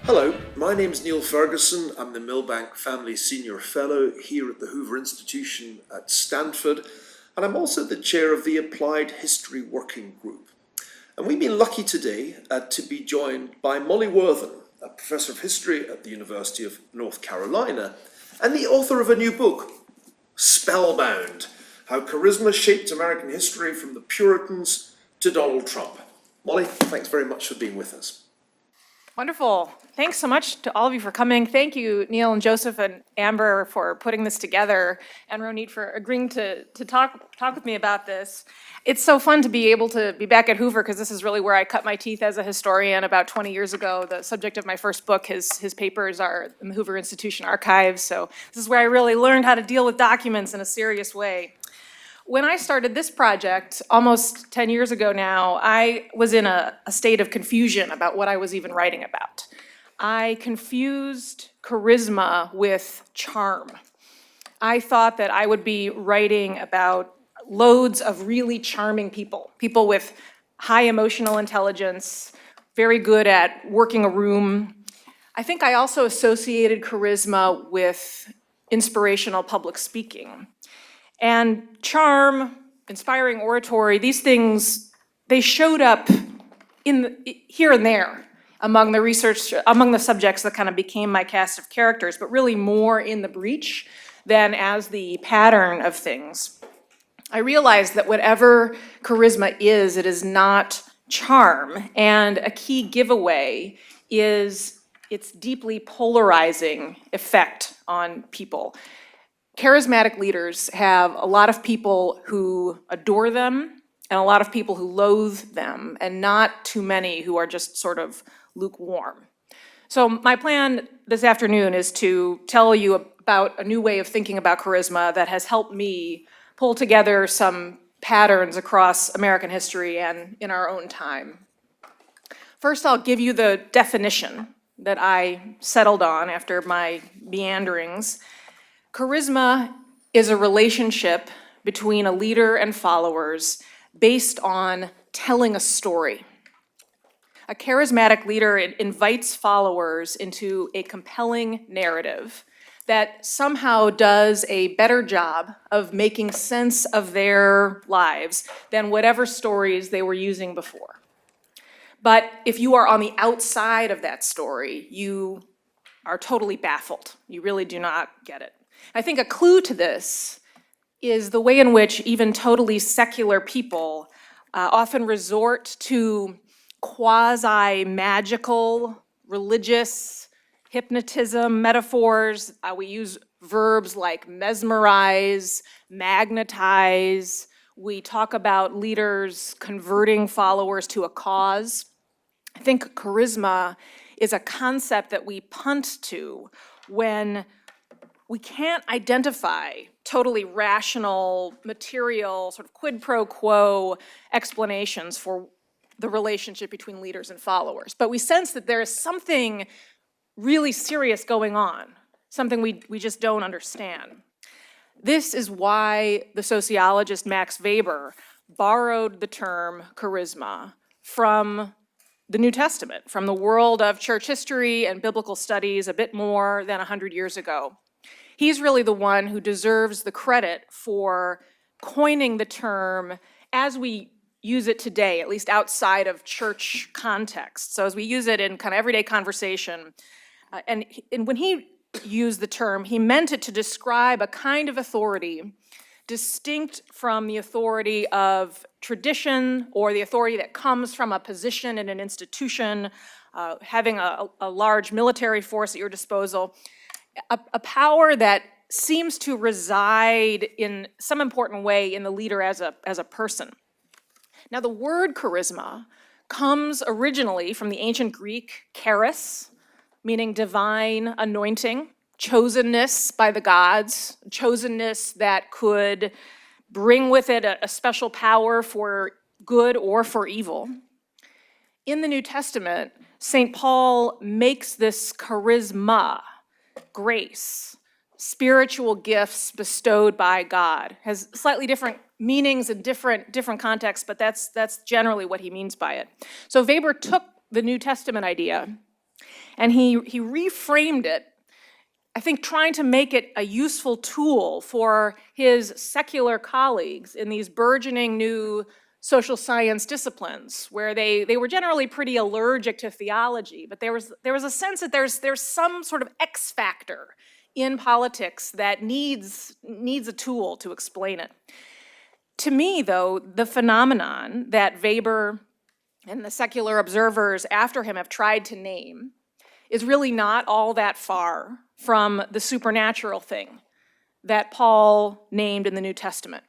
Hello, my name's Neil Ferguson. I'm the Milbank Family Senior Fellow here at the Hoover Institution at Stanford, and I'm also the chair of the Applied History Working Group. And we've been lucky today to be joined by Molly Worthen, a professor of history at the University of North Carolina, and the author of a new book, Spellbound: How Charisma Shaped American History from the Puritans to Donald Trump. Molly, thanks very much for being with us. Wonderful. Thanks so much to all of you for coming. Thank you, Neil and Joseph and Amber, for putting this together, and Ronit for agreeing to talk with me about this. It's so fun to be able to be back at Hoover, because this is really where I cut my teeth as a historian about 20 years ago. The subject of my first book, his papers, are in the Hoover Institution archives, so this is where I really learned how to deal with documents in a serious way. When I started this project almost 10 years ago now, I was in a state of confusion about what I was even writing about. I confused charisma with charm. I thought that I would be writing about loads of really charming people, people with high emotional intelligence, very good at working a room. I think I also associated charisma with inspirational public speaking. And charm, inspiring oratory, these things, they showed up here and there among the subjects that kind of became my cast of characters, but really more in the breach than as the pattern of things. I realized that whatever charisma is, it is not charm, and a key giveaway is its deeply polarizing effect on people. Charismatic leaders have a lot of people who adore them and a lot of people who loathe them, and not too many who are just sort of lukewarm. So my plan this afternoon is to tell you about a new way of thinking about charisma that has helped me pull together some patterns across American history and in our own time. First, I'll give you the definition that I settled on after my meanderings. Charisma is a relationship between a leader and followers based on telling a story. A charismatic leader invites followers into a compelling narrative that somehow does a better job of making sense of their lives than whatever stories they were using before. But if you are on the outside of that story, you are totally baffled. You really do not get it. I think a clue to this is the way in which even totally secular people often resort to quasi-magical, religious hypnotism metaphors. We use verbs like mesmerize, magnetize. We talk about leaders converting followers to a cause. I think charisma is a concept that we punt to when we can't identify totally rational, material, sort of quid pro quo explanations for the relationship between leaders and followers. But we sense that there is something really serious going on, something we just don't understand. This is why the sociologist Max Weber borrowed the term charisma from the New Testament, from the world of church history and biblical studies a bit more than 100 years ago. He's really the one who deserves the credit for coining the term as we use it today, at least outside of church context. So as we use it in kind of everyday conversation, and when he used the term, he meant it to describe a kind of authority distinct from the authority of tradition or the authority that comes from a position in an institution, having a large military force at your disposal. A power that seems to reside in some important way in the leader as a person. Now, the word charisma comes originally from the ancient Greek charis, meaning divine anointing, chosenness by the gods, chosenness that could bring with it a special power for good or for evil. In the New Testament, St. Paul makes this charisma, grace, spiritual gifts bestowed by God. Has slightly different meanings in different contexts, but that's generally what he means by it. So Weber took the New Testament idea And he reframed it, I think, trying to make it a useful tool for his secular colleagues in these burgeoning new social science disciplines, where they were generally pretty allergic to theology, but there was a sense that there's some sort of X factor in politics that needs a tool to explain it. To me, though, the phenomenon that Weber and the secular observers after him have tried to name is really not all that far from the supernatural thing that Paul named in the New Testament.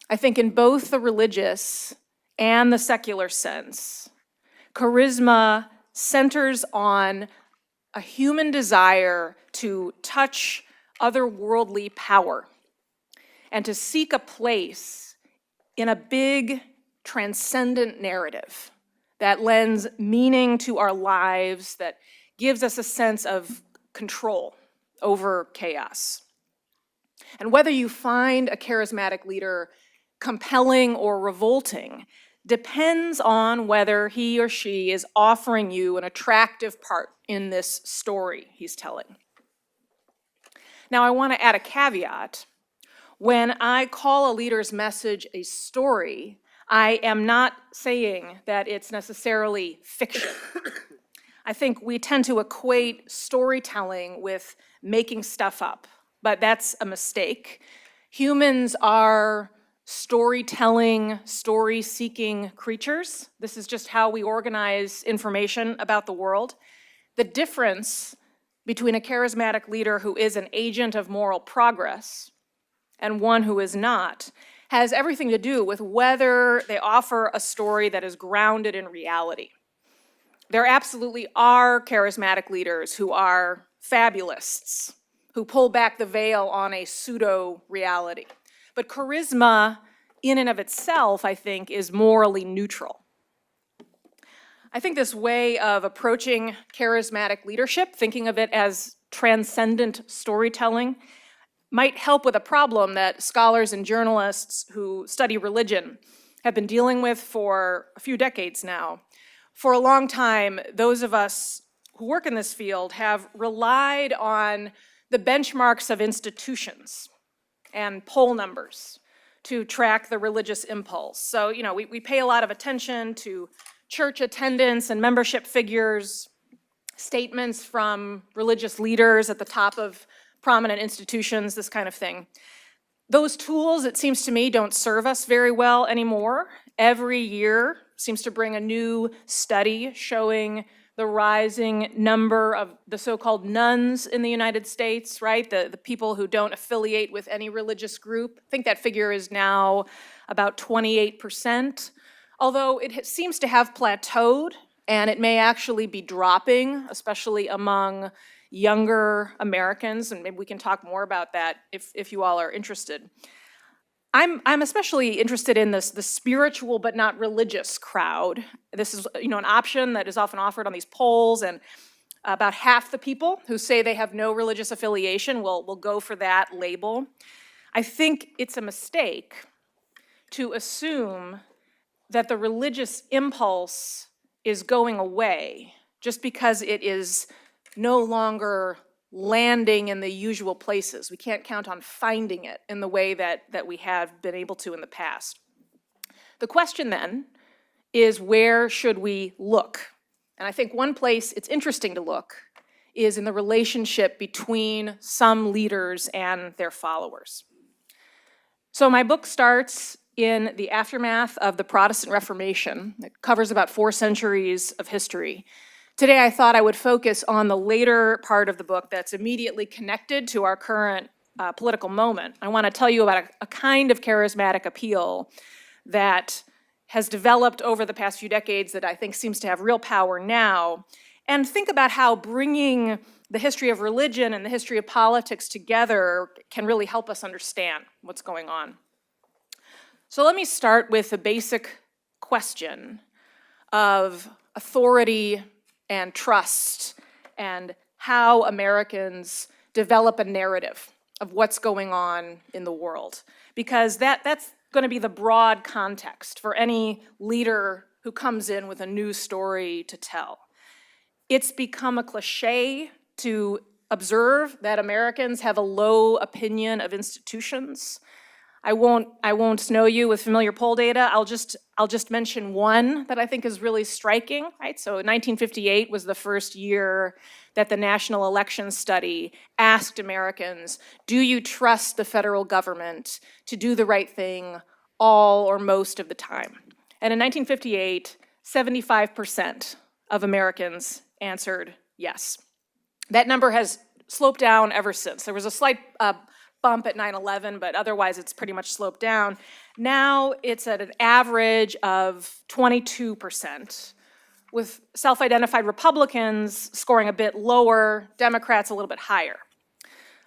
I think in both the religious and the secular sense, charisma centers on a human desire to touch otherworldly power and to seek a place in a big transcendent narrative that lends meaning to our lives, that gives us a sense of control over chaos. And whether you find a charismatic leader compelling or revolting depends on whether he or she is offering you an attractive part in this story he's telling. Now, I want to add a caveat. When I call a leader's message a story, I am not saying that it's necessarily fiction. I think we tend to equate storytelling with making stuff up, but that's a mistake. Humans are storytelling, story-seeking creatures. This is just how we organize information about the world. The difference between a charismatic leader who is an agent of moral progress and one who is not has everything to do with whether they offer a story that is grounded in reality. There absolutely are charismatic leaders who are fabulists, who pull back the veil on a pseudo-reality. But charisma, in and of itself, I think, is morally neutral. I think this way of approaching charismatic leadership, thinking of it as transcendent storytelling, might help with a problem that scholars and journalists who study religion have been dealing with for a few decades now. For a long time, those of us who work in this field have relied on the benchmarks of institutions and poll numbers to track the religious impulse. So, we pay a lot of attention to church attendance and membership figures, statements from religious leaders at the top of prominent institutions, this kind of thing. Those tools, it seems to me, don't serve us very well anymore. Every year seems to bring a new study showing the rising number of the so-called nuns in the United States, right? The people who don't affiliate with any religious group. I think that figure is now about 28%, although it seems to have plateaued, and it may actually be dropping, especially among younger Americans, and maybe we can talk more about that if you all are interested. I'm especially interested in the spiritual but not religious crowd. This is an option that is often offered on these polls, and about half the people who say they have no religious affiliation will go for that label. I think it's a mistake to assume that the religious impulse is going away just because it is no longer landing in the usual places. We can't count on finding it in the way that we have been able to in the past. The question then is, where should we look? And I think one place it's interesting to look is in the relationship between some leaders and their followers. So my book starts in the aftermath of the Protestant Reformation. It covers about 4 centuries of history. Today, I thought I would focus on the later part of the book that's immediately connected to our current political moment. I want to tell you about a kind of charismatic appeal that has developed over the past few decades that I think seems to have real power now, and think about how bringing the history of religion and the history of politics together can really help us understand what's going on. So let me start with the basic question of authority and trust, and how Americans develop a narrative of what's going on in the world. Because that's going to be the broad context for any leader who comes in with a new story to tell. It's become a cliche to observe that Americans have a low opinion of institutions. I won't snow you with familiar poll data. I'll just mention one that I think is really striking, right? So 1958 was the first year that the National Election Study asked Americans, do you trust the federal government to do the right thing all or most of the time? And in 1958, 75% of Americans answered yes. That number has sloped down ever since. There was a slight bump at 9/11, but otherwise it's pretty much sloped down. Now it's at an average of 22%, with self-identified Republicans scoring a bit lower, Democrats a little bit higher.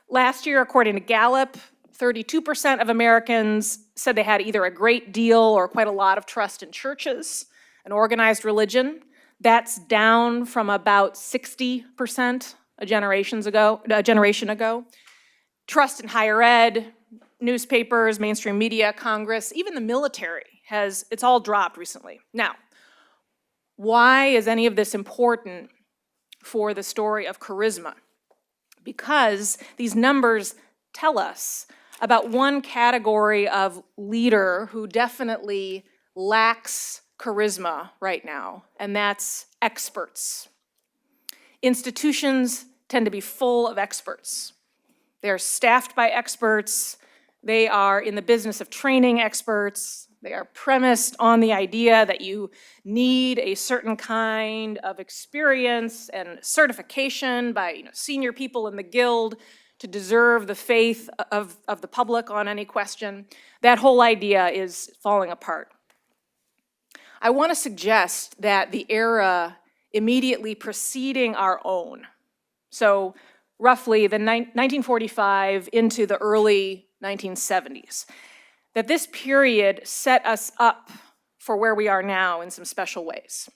Last year, according to Gallup, 32% of Americans said they had either a great deal or quite a lot of trust in churches and organized religion. That's down from about 60% a generation ago. Trust in higher ed, newspapers, mainstream media, Congress, even the military it's all dropped recently. Now, why is any of this important for the story of charisma? Because these numbers tell us about one category of leader who definitely lacks charisma right now, and that's experts. Institutions tend to be full of experts. They're staffed by experts. They are in the business of training experts. They are premised on the idea that you need a certain kind of experience and certification by senior people in the guild to deserve the faith of the public on any question. That whole idea is falling apart. I want to suggest that the era immediately preceding our own, so roughly the 1945 into the early 1970s, that this period set us up for where we are now in some special ways.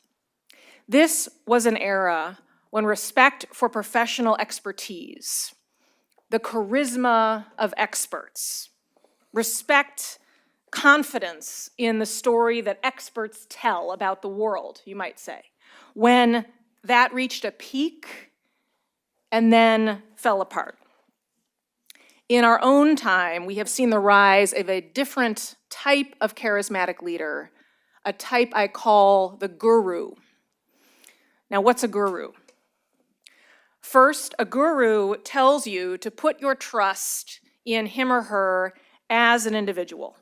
This was an era when respect for professional expertise, the charisma of experts, respect, confidence in the story that experts tell about the world, you might say, when that reached a peak and then fell apart. In our own time, we have seen the rise of a different type of charismatic leader, a type I call the guru. Now, what's a guru? First, a guru tells you to put your trust in him or her as an individual.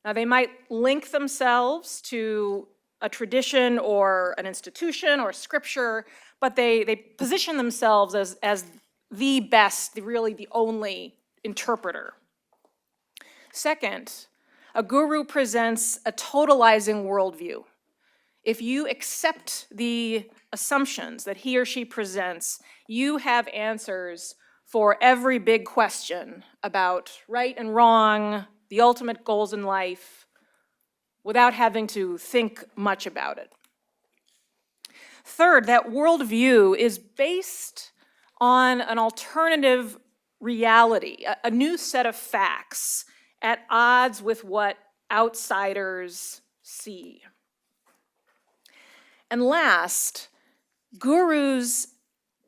Now, they might link themselves to a tradition or an institution or scripture, but they position themselves as the best, really the only interpreter. Second, a guru presents a totalizing worldview. If you accept the assumptions that he or she presents, you have answers for every big question about right and wrong, the ultimate goals in life, without having to think much about it. Third, that worldview is based on an alternative reality, a new set of facts at odds with what outsiders see. And last, gurus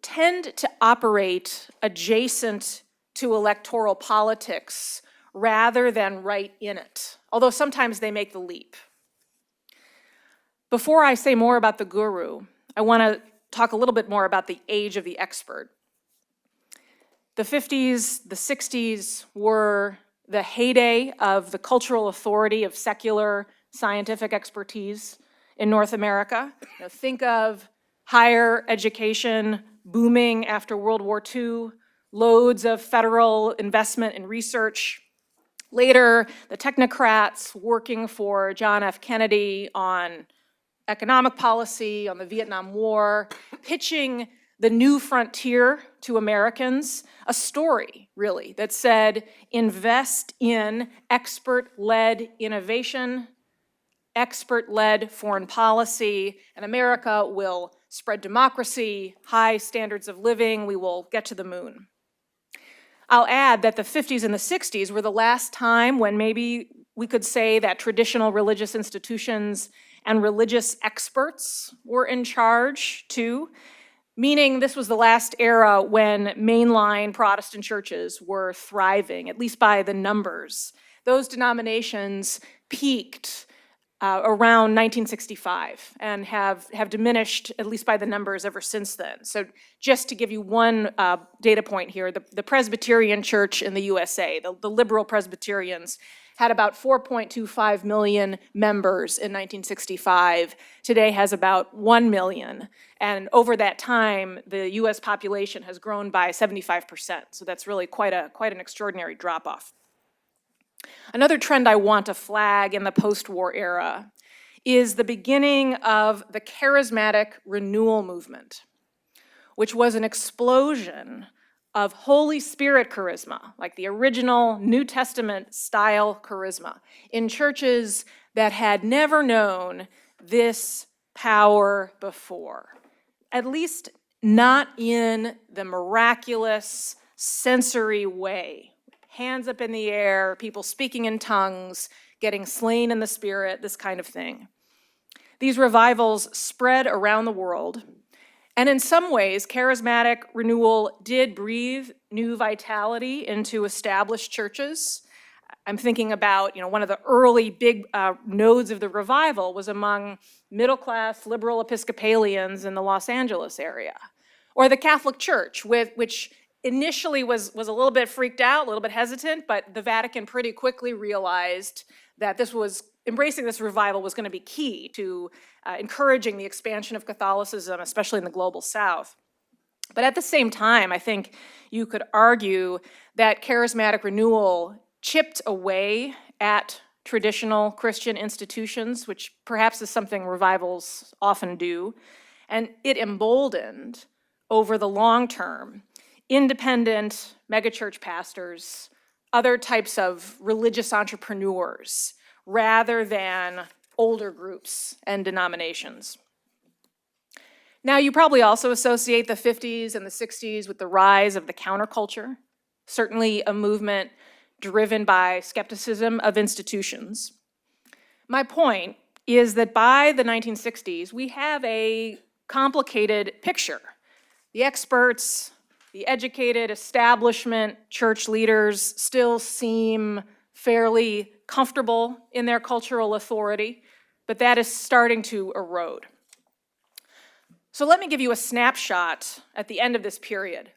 tend to operate adjacent to electoral politics rather than right in it, although sometimes they make the leap. Before I say more about the guru, I want to talk a little bit more about the age of the expert. The 50s, the 60s were the heyday of the cultural authority of secular scientific expertise in North America. Think of higher education booming after World War II, loads of federal investment in research. Later, the technocrats working for John F. Kennedy on economic policy, on the Vietnam War, pitching the new frontier to Americans, a story, really, that said, invest in expert-led innovation, expert-led foreign policy, and America will spread democracy, high standards of living, we will get to the moon. I'll add that the 50s and the 60s were the last time when maybe we could say that traditional religious institutions and religious experts were in charge too. meaning this was the last era when mainline Protestant churches were thriving, at least by the numbers. Those denominations peaked around 1965 and have diminished, at least by the numbers, ever since then. So just to give you one data point here, the Presbyterian Church in the USA, the liberal Presbyterians, had about 4.25 million members in 1965. Today has about 1 million. And over that time, the US population has grown by 75%. So that's really quite an extraordinary drop-off. Another trend I want to flag in the post-war era is the beginning of the charismatic renewal movement, which was an explosion of Holy Spirit charisma, like the original New Testament style charisma, in churches that had never known this power before, at least not in the miraculous, sensory way. Hands up in the air, people speaking in tongues, getting slain in the Spirit, this kind of thing. These revivals spread around the world, and in some ways, charismatic renewal did breathe new vitality into established churches. I'm thinking about, one of the early big nodes of the revival was among middle-class liberal Episcopalians in the Los Angeles area, or the Catholic Church, which initially was a little bit freaked out, a little bit hesitant, but the Vatican pretty quickly realized that embracing this revival was going to be key to encouraging the expansion of Catholicism, especially in the global South. But at the same time, I think you could argue that charismatic renewal chipped away at traditional Christian institutions, which perhaps is something revivals often do, and it emboldened, over the long term, independent megachurch pastors, other types of religious entrepreneurs, rather than older groups and denominations. Now, you probably also associate the 50s and the 60s with the rise of the counterculture, certainly a movement driven by skepticism of institutions. My point is that by the 1960s, we have a complicated picture. The experts, the educated establishment church leaders still seem fairly comfortable in their cultural authority, but that is starting to erode. So let me give you a snapshot at the end of this period.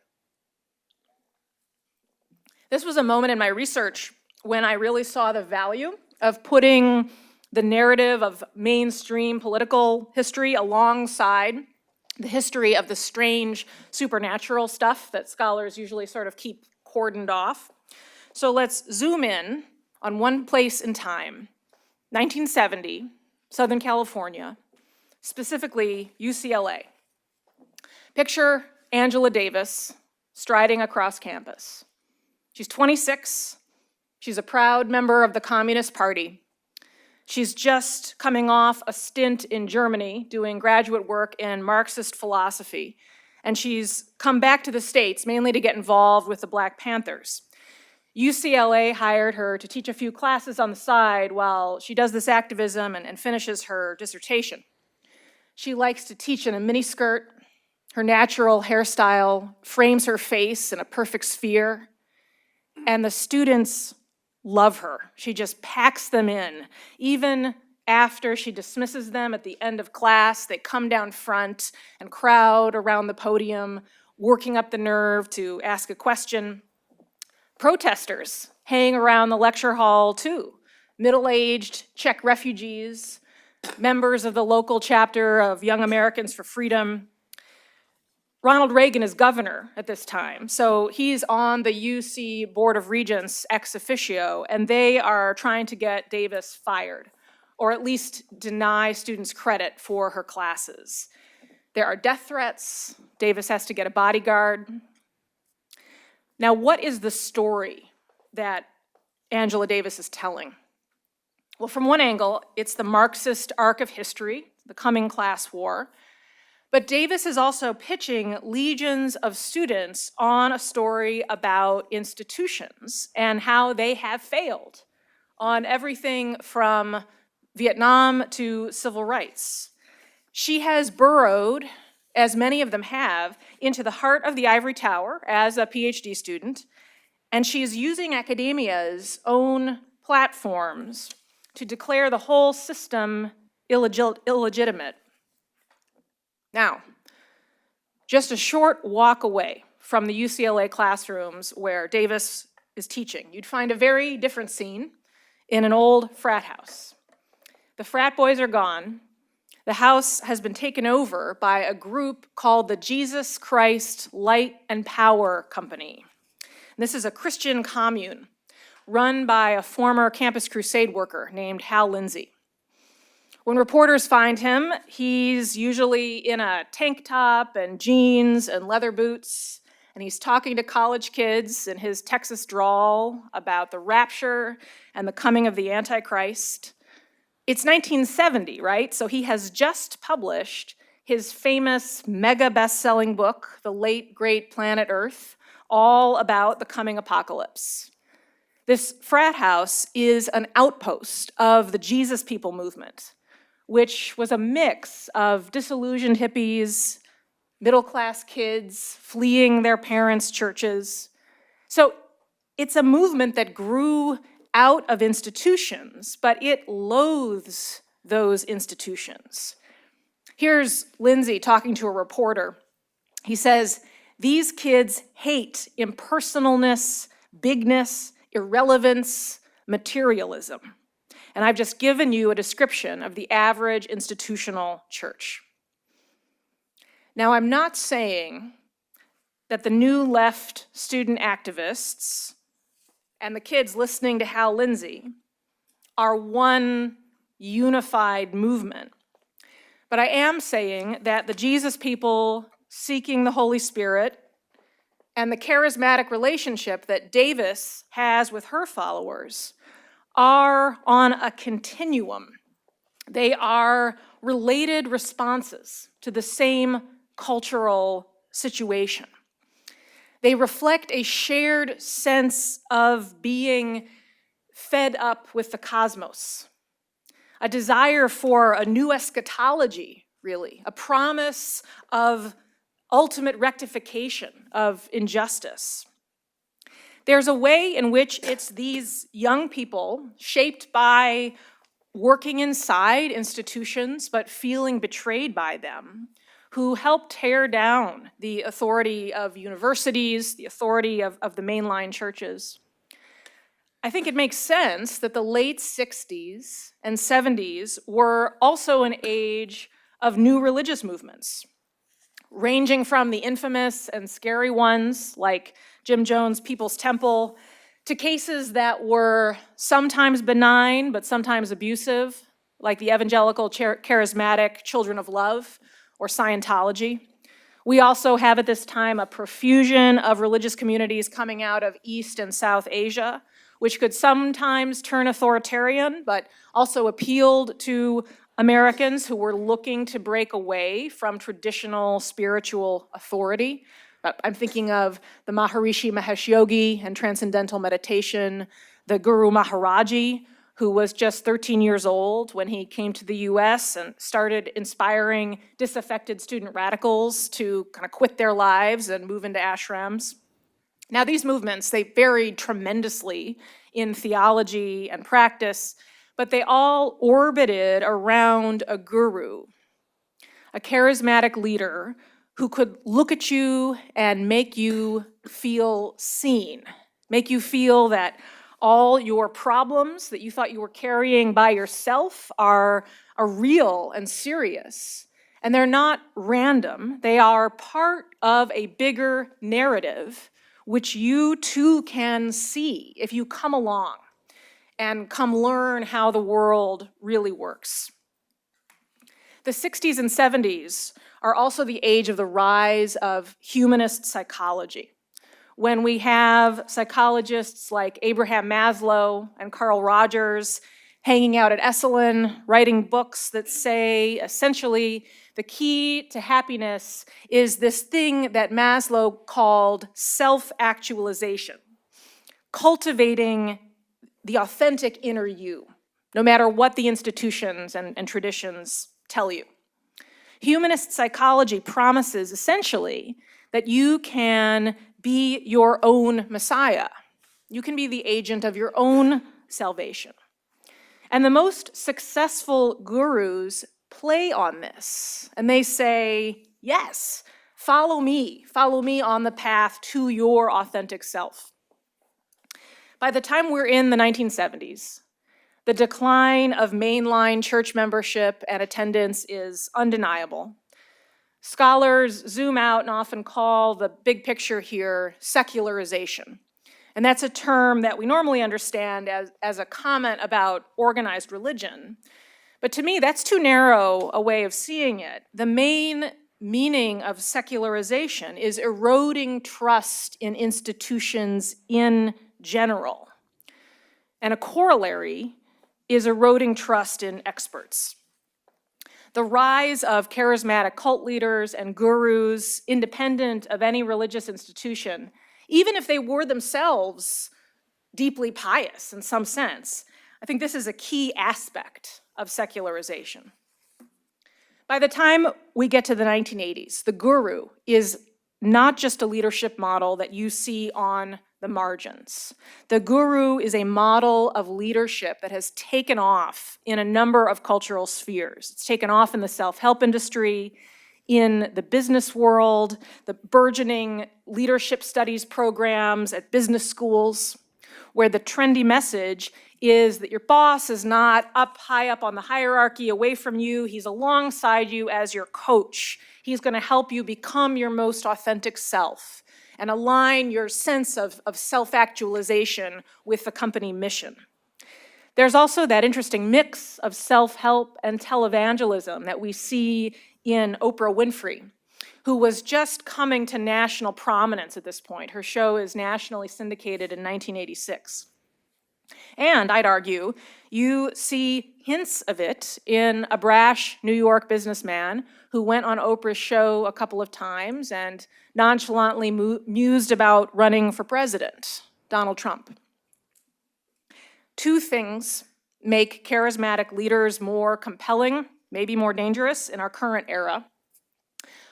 This was a moment in my research when I really saw the value of putting the narrative of mainstream political history alongside the history of the strange supernatural stuff that scholars usually sort of keep cordoned off. So let's zoom in on one place in time, 1970, Southern California, specifically UCLA. Picture Angela Davis striding across campus. She's 26, she's a proud member of the Communist Party. She's just coming off a stint in Germany doing graduate work in Marxist philosophy, and she's come back to the States mainly to get involved with the Black Panthers. UCLA hired her to teach a few classes on the side while she does this activism and finishes her dissertation. She likes to teach in a miniskirt. Her natural hairstyle frames her face in a perfect sphere, and the students love her. She just packs them in. Even after she dismisses them at the end of class, they come down front and crowd around the podium, working up the nerve to ask a question. Protesters hang around the lecture hall too. Middle-aged Czech refugees, members of the local chapter of Young Americans for Freedom. Ronald Reagan is governor at this time, so he's on the UC Board of Regents ex officio, and they are trying to get Davis fired, or at least deny students credit for her classes. There are death threats. Davis has to get a bodyguard. Now, what is the story that Angela Davis is telling? Well, from one angle, it's the Marxist arc of history, the coming class war. But Davis is also pitching legions of students on a story about institutions and how they have failed on everything from Vietnam to civil rights. She has burrowed as many of them have, into the heart of the ivory tower as a PhD student, and she is using academia's own platforms to declare the whole system illegitimate. Now, just a short walk away from the UCLA classrooms where Davis is teaching, you'd find a very different scene in an old frat house. The frat boys are gone. The house has been taken over by a group called the Jesus Christ Light and Power Company. This is a Christian commune run by a former Campus Crusade worker named Hal Lindsey. When reporters find him, he's usually in a tank top and jeans and leather boots, and he's talking to college kids in his Texas drawl about the rapture and the coming of the Antichrist. It's 1970, right? So he has just published his famous mega best-selling book, The Late Great Planet Earth, all about the coming apocalypse. This frat house is an outpost of the Jesus People movement, which was a mix of disillusioned hippies, middle-class kids fleeing their parents' churches. So it's a movement that grew out of institutions, but it loathes those institutions. Here's Lindsay talking to a reporter. He says, "These kids hate impersonalness, bigness, irrelevance, materialism." And I've just given you a description of the average institutional church. Now, I'm not saying that the new left student activists and the kids listening to Hal Lindsey are one unified movement. But I am saying that the Jesus People seeking the Holy Spirit and the charismatic relationship that Davis has with her followers are on a continuum. They are related responses to the same cultural situation. They reflect a shared sense of being fed up with the cosmos, a desire for a new eschatology, really, a promise of ultimate rectification of injustice. There's a way in which it's these young people, shaped by working inside institutions but feeling betrayed by them, who help tear down the authority of universities, the authority of the mainline churches. I think it makes sense that the late 60s and 70s were also an age of new religious movements, ranging from the infamous and scary ones like Jim Jones' People's Temple to cases that were sometimes benign but sometimes abusive, like the evangelical charismatic Children of Love or Scientology. We also have at this time a profusion of religious communities coming out of East and South Asia, which could sometimes turn authoritarian, but also appealed to Americans who were looking to break away from traditional spiritual authority. I'm thinking of the Maharishi Mahesh Yogi and Transcendental Meditation, the Guru Maharaji, who was just 13 years old when he came to the US and started inspiring disaffected student radicals to kind of quit their lives and move into ashrams. Now, these movements, they varied tremendously in theology and practice, but they all orbited around a guru, a charismatic leader who could look at you and make you feel seen, make you feel that all your problems that you thought you were carrying by yourself are real and serious. And they're not random. They are part of a bigger narrative, which you too can see if you come along and come learn how the world really works. The 60s and 70s are also the age of the rise of humanist psychology, when we have psychologists like Abraham Maslow and Carl Rogers hanging out at Esalen, writing books that say, essentially, the key to happiness is this thing that Maslow called self-actualization, cultivating the authentic inner you, no matter what the institutions and traditions tell you. Humanist psychology promises essentially that you can be your own Messiah. You can be the agent of your own salvation. And the most successful gurus play on this, and they say, yes, follow me on the path to your authentic self. By the time we're in the 1970s, the decline of mainline church membership and attendance is undeniable. Scholars zoom out and often call the big picture here secularization. And that's a term that we normally understand as a comment about organized religion. But to me, that's too narrow a way of seeing it. The main meaning of secularization is eroding trust in institutions in general. And a corollary is eroding trust in experts. The rise of charismatic cult leaders and gurus, independent of any religious institution, even if they were themselves deeply pious in some sense, I think this is a key aspect of secularization. By the time we get to the 1980s, the guru is not just a leadership model that you see on the margins. The guru is a model of leadership that has taken off in a number of cultural spheres. It's taken off in the self-help industry, in the business world, the burgeoning leadership studies programs at business schools, where the trendy message is that your boss is not high up on the hierarchy away from you. He's alongside you as your coach. He's going to help you become your most authentic self and align your sense of self-actualization with the company mission. There's also that interesting mix of self-help and televangelism that we see in Oprah Winfrey, who was just coming to national prominence at this point. Her show is nationally syndicated in 1986. And I'd argue you see hints of it in a brash New York businessman who went on Oprah's show a couple of times and nonchalantly mused about running for president, Donald Trump. Two things make charismatic leaders more compelling, maybe more dangerous in our current era.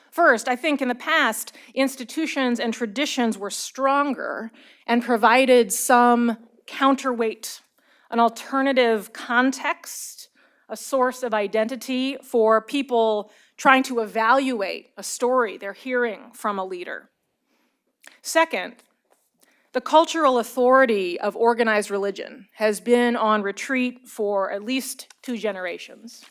First, I think in the past, institutions and traditions were stronger and provided some counterweight, an alternative context, a source of identity for people trying to evaluate a story they're hearing from a leader. Second, the cultural authority of organized religion has been on retreat for at least 2 generations.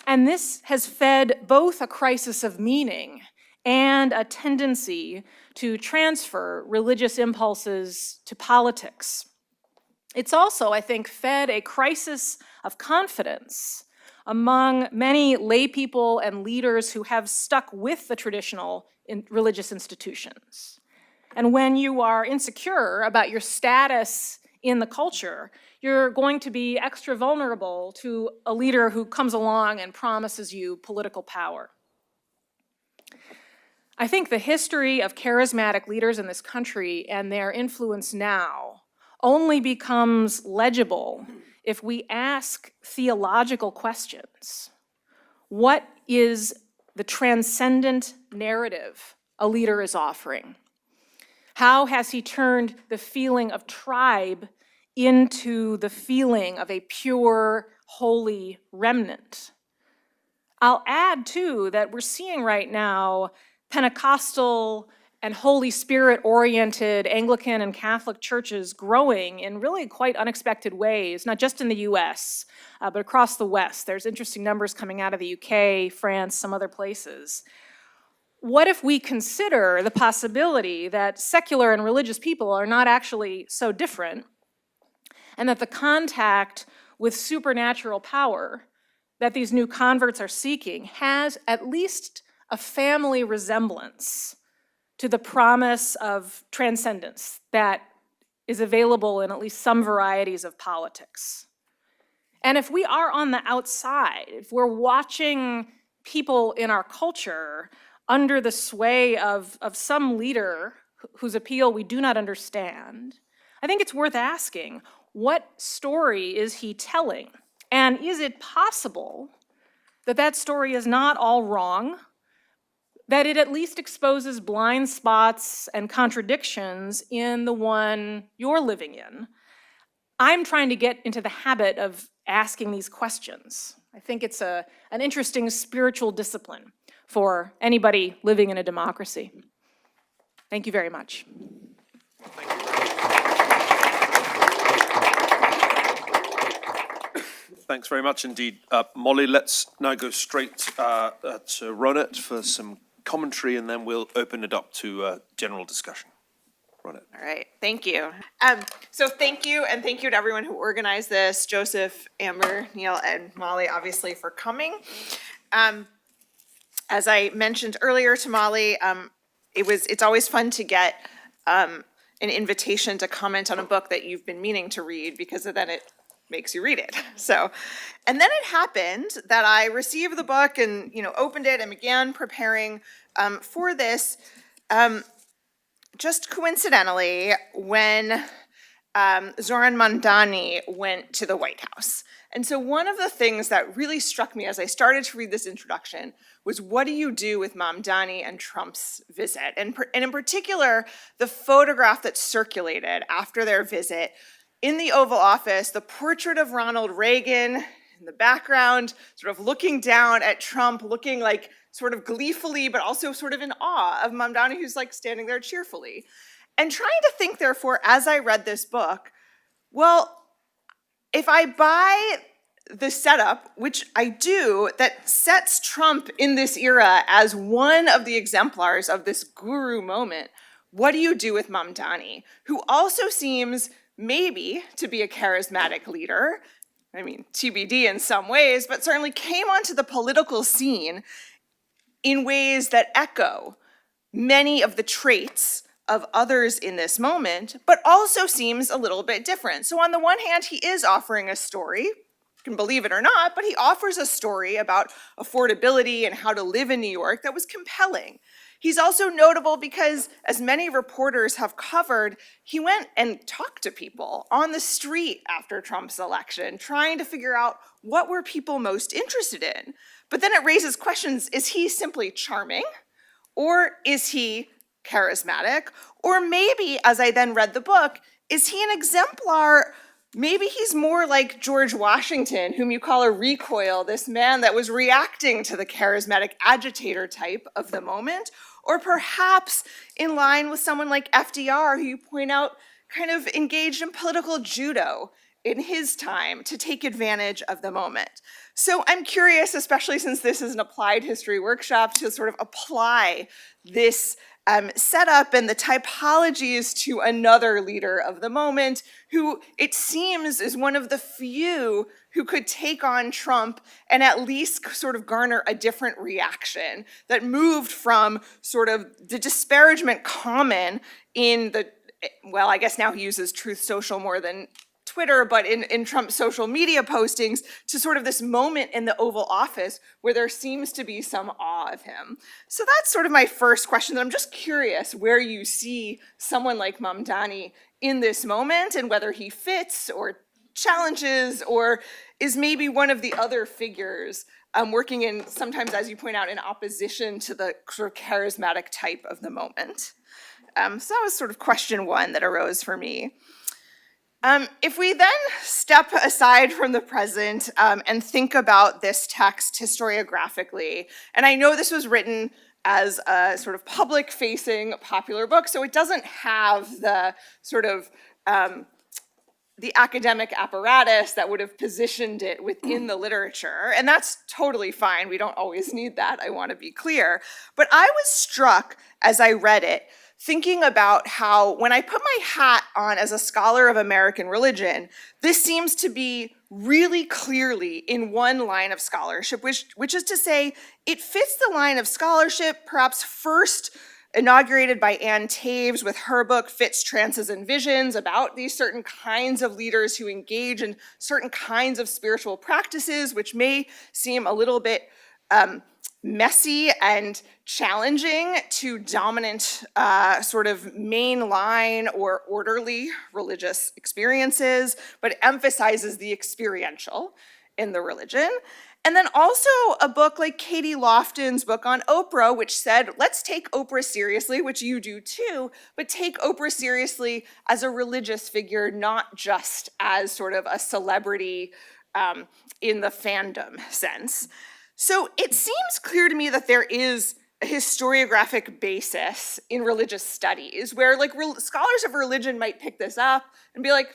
And this has fed both a crisis of meaning and a tendency to transfer religious impulses to politics. It's also, I think, fed a crisis of confidence among many lay people and leaders who have stuck with the traditional religious institutions. And when you are insecure about your status in the culture, you're going to be extra vulnerable to a leader who comes along and promises you political power. I think the history of charismatic leaders in this country and their influence now only becomes legible if we ask theological questions. What is the transcendent narrative a leader is offering? How has he turned the feeling of tribe into the feeling of a pure, holy remnant? I'll add, too, that we're seeing right now Pentecostal and Holy Spirit-oriented Anglican and Catholic churches growing in really quite unexpected ways, not just in the US, but across the West. There's interesting numbers coming out of the UK, France, some other places. What if we consider the possibility that secular and religious people are not actually so different, and that the contact with supernatural power that these new converts are seeking has at least a family resemblance to the promise of transcendence that is available in at least some varieties of politics? And if we are on the outside, if we're watching people in our culture under the sway of some leader whose appeal we do not understand, I think it's worth asking, what story is he telling? And is it possible that that story is not all wrong, that it at least exposes blind spots and contradictions in the one you're living in. I'm trying to get into the habit of asking these questions. I think it's an interesting spiritual discipline for anybody living in a democracy. Thank you very much. Thanks very much indeed, Molly. Let's now go straight to Ronit for some commentary, and then we'll open it up to general discussion. Ronit. All right, thank you. So thank you, and thank you to everyone who organized this, Joseph, Amber, Neil, and Molly, obviously, for coming. As I mentioned earlier to Molly, it's always fun to get an invitation to comment on a book that you've been meaning to read, because then it makes you read it. So, and then it happened that I received the book and, opened it and began preparing for this. Just coincidentally, when Zoran Mamdani went to the White House. And so one of the things that really struck me as I started to read this introduction was, what do you do with Mamdani and Trump's visit? And in particular, the photograph that circulated after their visit in the Oval Office, the portrait of Ronald Reagan in the background, sort of looking down at Trump, looking like sort of gleefully, but also sort of in awe of Mamdani, who's like standing there cheerfully. And trying to think, therefore, as I read this book, well, if I buy the setup, which I do, that sets Trump in this era as one of the exemplars of this guru moment, what do you do with Mamdani, who also seems maybe to be a charismatic leader? I mean, TBD in some ways, but certainly came onto the political scene in ways that echo many of the traits of others in this moment, but also seems a little bit different. So on the one hand, he is offering a story, you can believe it or not, but he offers a story about affordability and how to live in New York that was compelling. He's also notable because, as many reporters have covered, he went and talked to people on the street after Trump's election, trying to figure out what were people most interested in. But then it raises questions, is he simply charming? Or is he charismatic? Or maybe, as I then read the book, is he an exemplar? Maybe he's more like George Washington, whom you call a recoil, this man that was reacting to the charismatic agitator type of the moment, or perhaps in line with someone like FDR, who you point out kind of engaged in political judo in his time to take advantage of the moment. So I'm curious, especially since this is an applied history workshop, to sort of apply this setup and the typologies to another leader of the moment, who it seems is one of the few who could take on Trump and at least sort of garner a different reaction that moved from sort of the disparagement common in the, well, I guess now he uses Truth Social more than Twitter, but in Trump's social media postings, to sort of this moment in the Oval Office where there seems to be some awe of him. So that's sort of my first question, that I'm just curious where you see someone like Mamdani in this moment, and whether he fits or challenges, or is maybe one of the other figures working in, sometimes, as you point out, in opposition to the sort of charismatic type of the moment. So that was sort of question one that arose for me. If we then step aside from the present and think about this text historiographically, and I know this was written as a sort of public-facing popular book, so it doesn't have the sort of the academic apparatus that would have positioned it within the literature, and that's totally fine. We don't always need that, I want to be clear. But I was struck as I read it, thinking about how, when I put my hat on as a scholar of American religion, this seems to be really clearly in one line of scholarship, which is to say, it fits the line of scholarship perhaps first inaugurated by Ann Taves with her book, Fits, Trances, and Visions, about these certain kinds of leaders who engage in certain kinds of spiritual practices, which may seem a little bit messy and challenging to dominant sort of mainline or orderly religious experiences, but emphasizes the experiential in the religion. And then also a book like Katie Lofton's book on Oprah, which said, let's take Oprah seriously, which you do too, but take Oprah seriously as a religious figure, not just as sort of a celebrity in the fandom sense. So it seems clear to me that there is a historiographic basis in religious studies where like scholars of religion might pick this up and be like,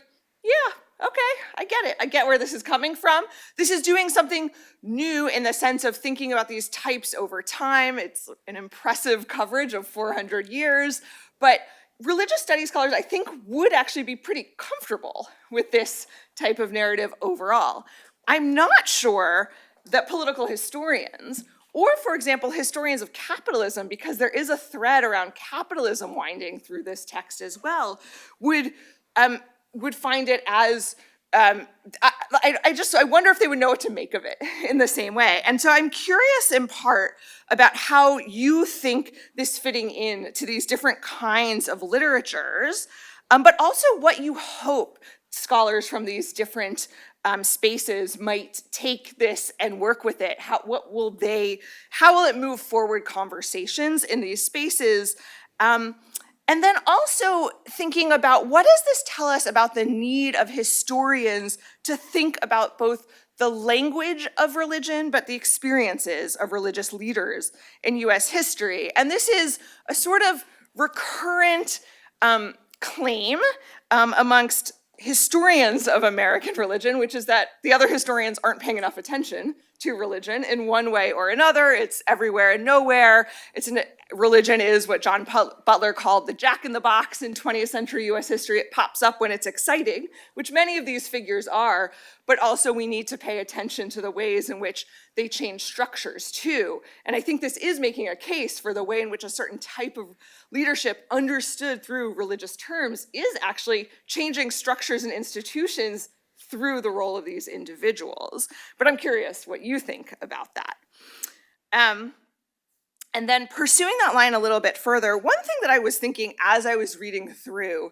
yeah, okay, I get it. I get where this is coming from. This is doing something new in the sense of thinking about these types over time. It's an impressive coverage of 400 years, but religious studies scholars, I think, would actually be pretty comfortable with this type of narrative overall. I'm not sure that political historians, or for example, historians of capitalism, because there is a thread around capitalism winding through this text as well, would find it as, I wonder if they would know what to make of it in the same way. And so I'm curious in part about how you think this fitting in to these different kinds of literatures, but also what you hope scholars from these different spaces might take this and work with it. How will it move forward conversations in these spaces? And then also thinking about what does this tell us about the need of historians to think about both the language of religion, but the experiences of religious leaders in US history. And this is a sort of recurrent claim amongst historians of American religion, which is that the other historians aren't paying enough attention to religion in one way or another. It's everywhere and nowhere. Religion is what John Butler called the jack-in-the-box in 20th century US history. It pops up when it's exciting, which many of these figures are, but also we need to pay attention to the ways in which they change structures too. And I think this is making a case for the way in which a certain type of leadership understood through religious terms is actually changing structures and institutions through the role of these individuals. But I'm curious what you think about that. And then pursuing that line a little bit further, one thing that I was thinking as I was reading through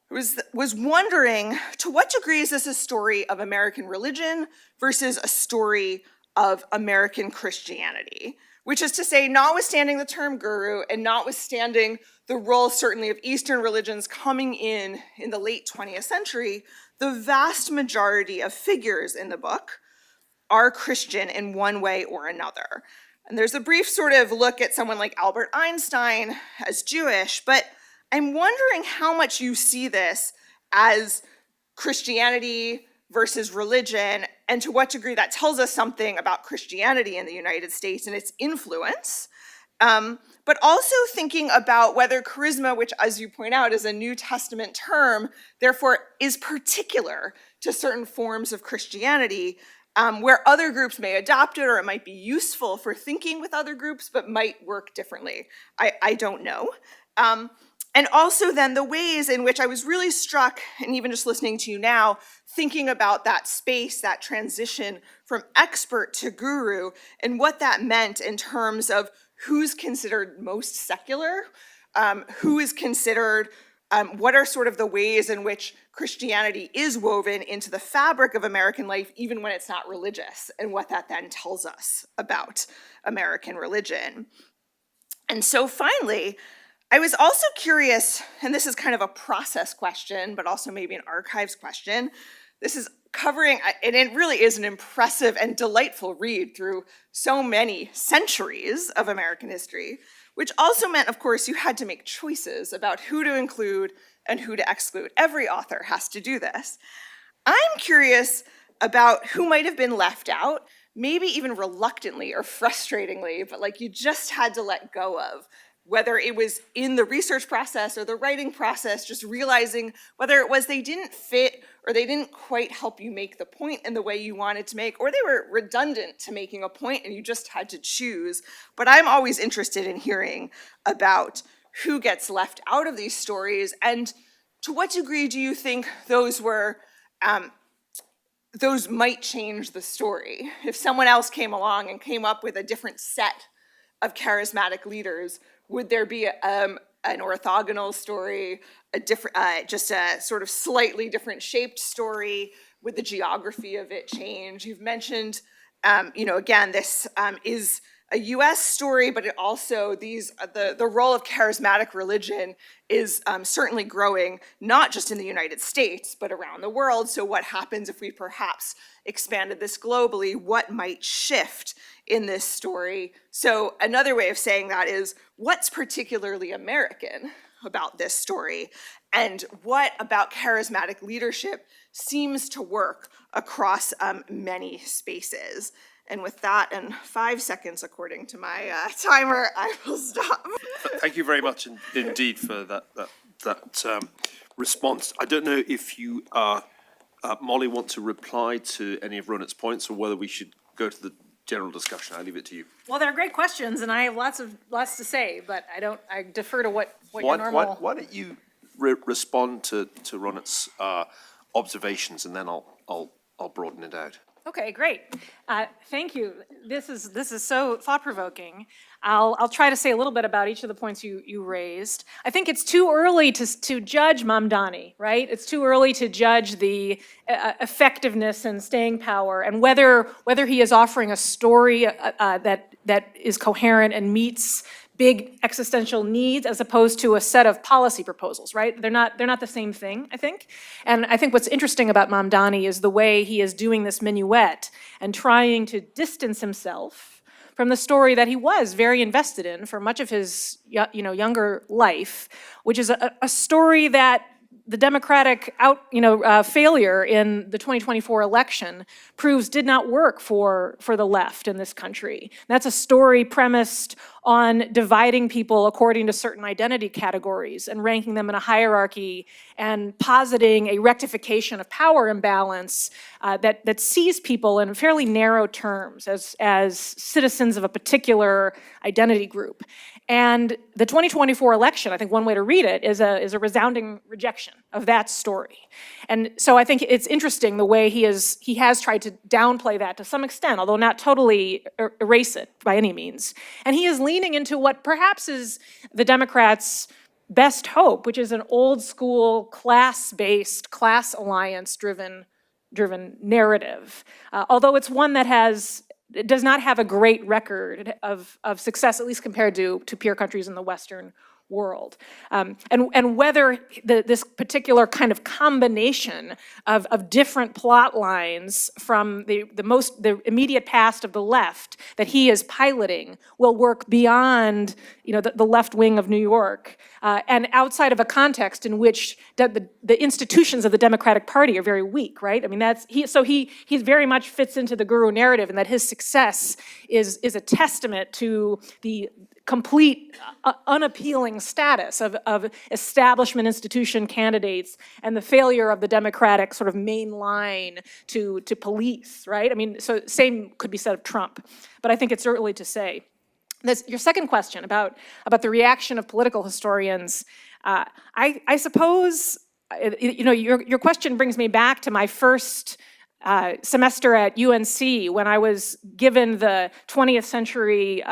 was wondering, to what degree is this a story of American religion versus a story of American Christianity? Which is to say, notwithstanding the term guru and notwithstanding the role certainly of Eastern religions coming in the late 20th century, the vast majority of figures in the book are Christian in one way or another. And there's a brief sort of look at someone like Albert Einstein as Jewish, but I'm wondering how much you see this as Christianity versus religion, and to what degree that tells us something about Christianity in the United States and its influence. But also thinking about whether charisma, which as you point out is a New Testament term, therefore is particular to certain forms of Christianity, where other groups may adopt it, or it might be useful for thinking with other groups, but might work differently. I don't know. And also then the ways in which I was really struck, and even just listening to you now, thinking about that space, that transition from expert to guru, and what that meant in terms of who's considered most secular, who is considered, what are sort of the ways in which Christianity is woven into the fabric of American life, even when it's not religious, and what that then tells us about American religion. And so finally, I was also curious, and this is kind of a process question, but also maybe an archives question. This is covering, and it really is an impressive and delightful read through so many centuries of American history, which also meant, of course, you had to make choices about who to include and who to exclude. Every author has to do this. I'm curious about who might have been left out, maybe even reluctantly or frustratingly, but like you just had to let go of, whether it was in the research process or the writing process, just realizing whether it was they didn't fit or they didn't quite help you make the point in the way you wanted to make, or they were redundant to making a point and you just had to choose. But I'm always interested in hearing about who gets left out of these stories, and to what degree do you think those might change the story? If someone else came along and came up with a different set of charismatic leaders, would there be an orthogonal story, a different, just a sort of slightly different shaped story? Would the geography of it change? You've mentioned again, this is a U.S. story, but it also the role of charismatic religion is certainly growing, not just in the United States, but around the world. So what happens if we perhaps expanded this globally? What might shift in this story? So another way of saying that is, what's particularly American about this story? And what about charismatic leadership seems to work across many spaces? And with that, and 5 seconds according to my timer, I will stop. Thank you very much indeed for that response. I don't know if you, Molly, want to reply to any of Ronit's points, or whether we should go to the general discussion. I leave it to you. Well, they're great questions, and I have lots to say, but I defer to what your normal. Why don't you respond to Ronit's observations, and then I'll broaden it out. Okay, great. Thank you. This is so thought-provoking. I'll try to say a little bit about each of the points you raised. I think it's too early to judge Mamdani, right? It's too early to judge the effectiveness and staying power, and whether he is offering a story that is coherent and meets big existential needs as opposed to a set of policy proposals, right? They're not the same thing, I think. And I think what's interesting about Mamdani is the way he is doing this minuet and trying to distance himself from the story that he was very invested in for much of his younger life, which is a story that the Democratic failure in the 2024 election proves did not work for the left in this country. That's a story premised on dividing people according to certain identity categories and ranking them in a hierarchy and positing a rectification of power imbalance that sees people in fairly narrow terms as citizens of a particular identity group. And the 2024 election, I think one way to read it is a resounding rejection of that story. And so I think it's interesting the way he has tried to downplay that to some extent, although not totally erase it by any means. And he is leaning into what perhaps is the Democrats' best hope, which is an old school class-based, class alliance-driven narrative. Although it's one that does not have a great record of success, at least compared to peer countries in the Western world. And whether this particular kind of combination of different plot lines from the immediate past of the left that he is piloting will work beyond the left wing of New York and outside of a context in which the institutions of the Democratic Party are very weak, right? I mean, he very much fits into the guru narrative, and that his success is a testament to the complete unappealing status of establishment institution candidates and the failure of the Democratic sort of main line to police, right? I mean, so same could be said of Trump, but I think it's early to say. Your second question about the reaction of political historians, I suppose, your question brings me back to my first semester at UNC when I was given the 20th century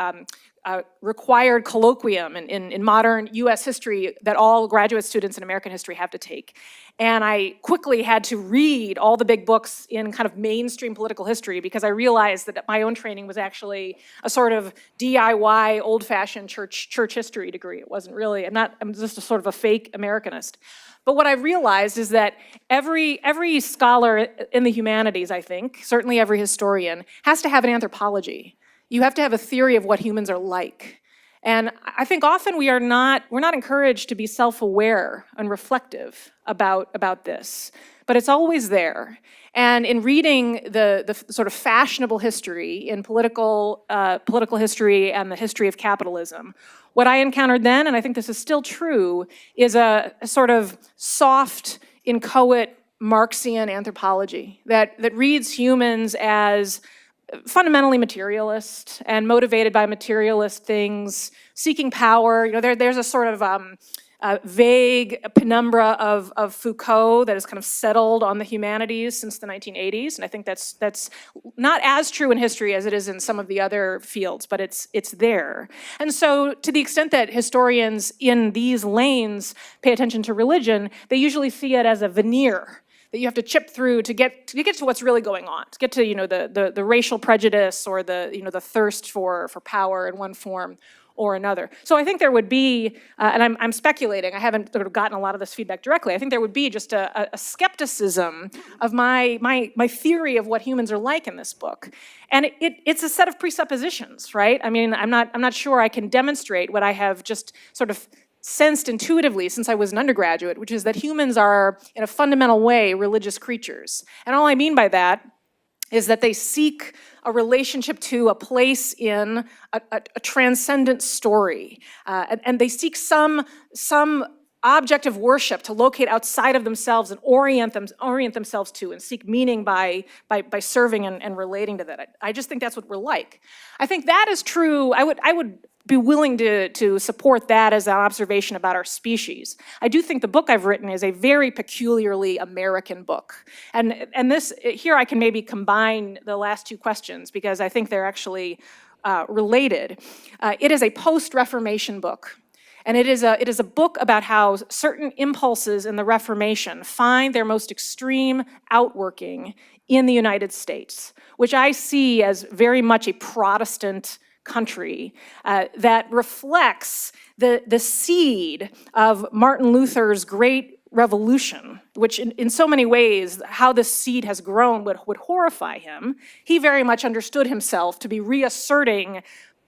required colloquium in modern US history that all graduate students in American history have to take. And I quickly had to read all the big books in kind of mainstream political history because I realized that my own training was actually a sort of DIY old-fashioned church history degree. It wasn't really, I'm just a sort of a fake Americanist. But what I realized is that every scholar in the humanities, I think, certainly every historian, has to have an anthropology. You have to have a theory of what humans are like. And I think often we're not encouraged to be self-aware and reflective about this, but it's always there. And in reading the sort of fashionable history in political history and the history of capitalism, what I encountered then, and I think this is still true, is a sort of soft, inchoate Marxian anthropology that reads humans as fundamentally materialist and motivated by materialist things, seeking power. There's a sort of vague penumbra of Foucault that has kind of settled on the humanities since the 1980s, and I think that's not as true in history as it is in some of the other fields, but it's there. And so to the extent that historians in these lanes pay attention to religion, they usually see it as a veneer that you have to chip through to get to what's really going on, to get to, you know, the racial prejudice or the, you know, the thirst for power in one form or another. So I think there would be, and I'm speculating, I haven't sort of gotten a lot of this feedback directly, I think there would be just a skepticism of my theory of what humans are like in this book. And it's a set of presuppositions, right? I mean, I'm not sure I can demonstrate what I have just sort of sensed intuitively since I was an undergraduate, which is that humans are, in a fundamental way, religious creatures. And all I mean by that is that they seek a relationship to a place in a transcendent story. And they seek some object of worship to locate outside of themselves and orient themselves to and seek meaning by serving and relating to that. I just think that's what we're like. I think that is true. I would be willing to support that as an observation about our species. I do think the book I've written is a very peculiarly American book. And this, here I can maybe combine the last two questions because I think they're actually related. It is a post-Reformation book. And it is a book about how certain impulses in the Reformation find their most extreme outworking in the United States, which I see as very much a Protestant country that reflects the seed of Martin Luther's great revolution, which in so many ways, how this seed has grown would horrify him. He very much understood himself to be reasserting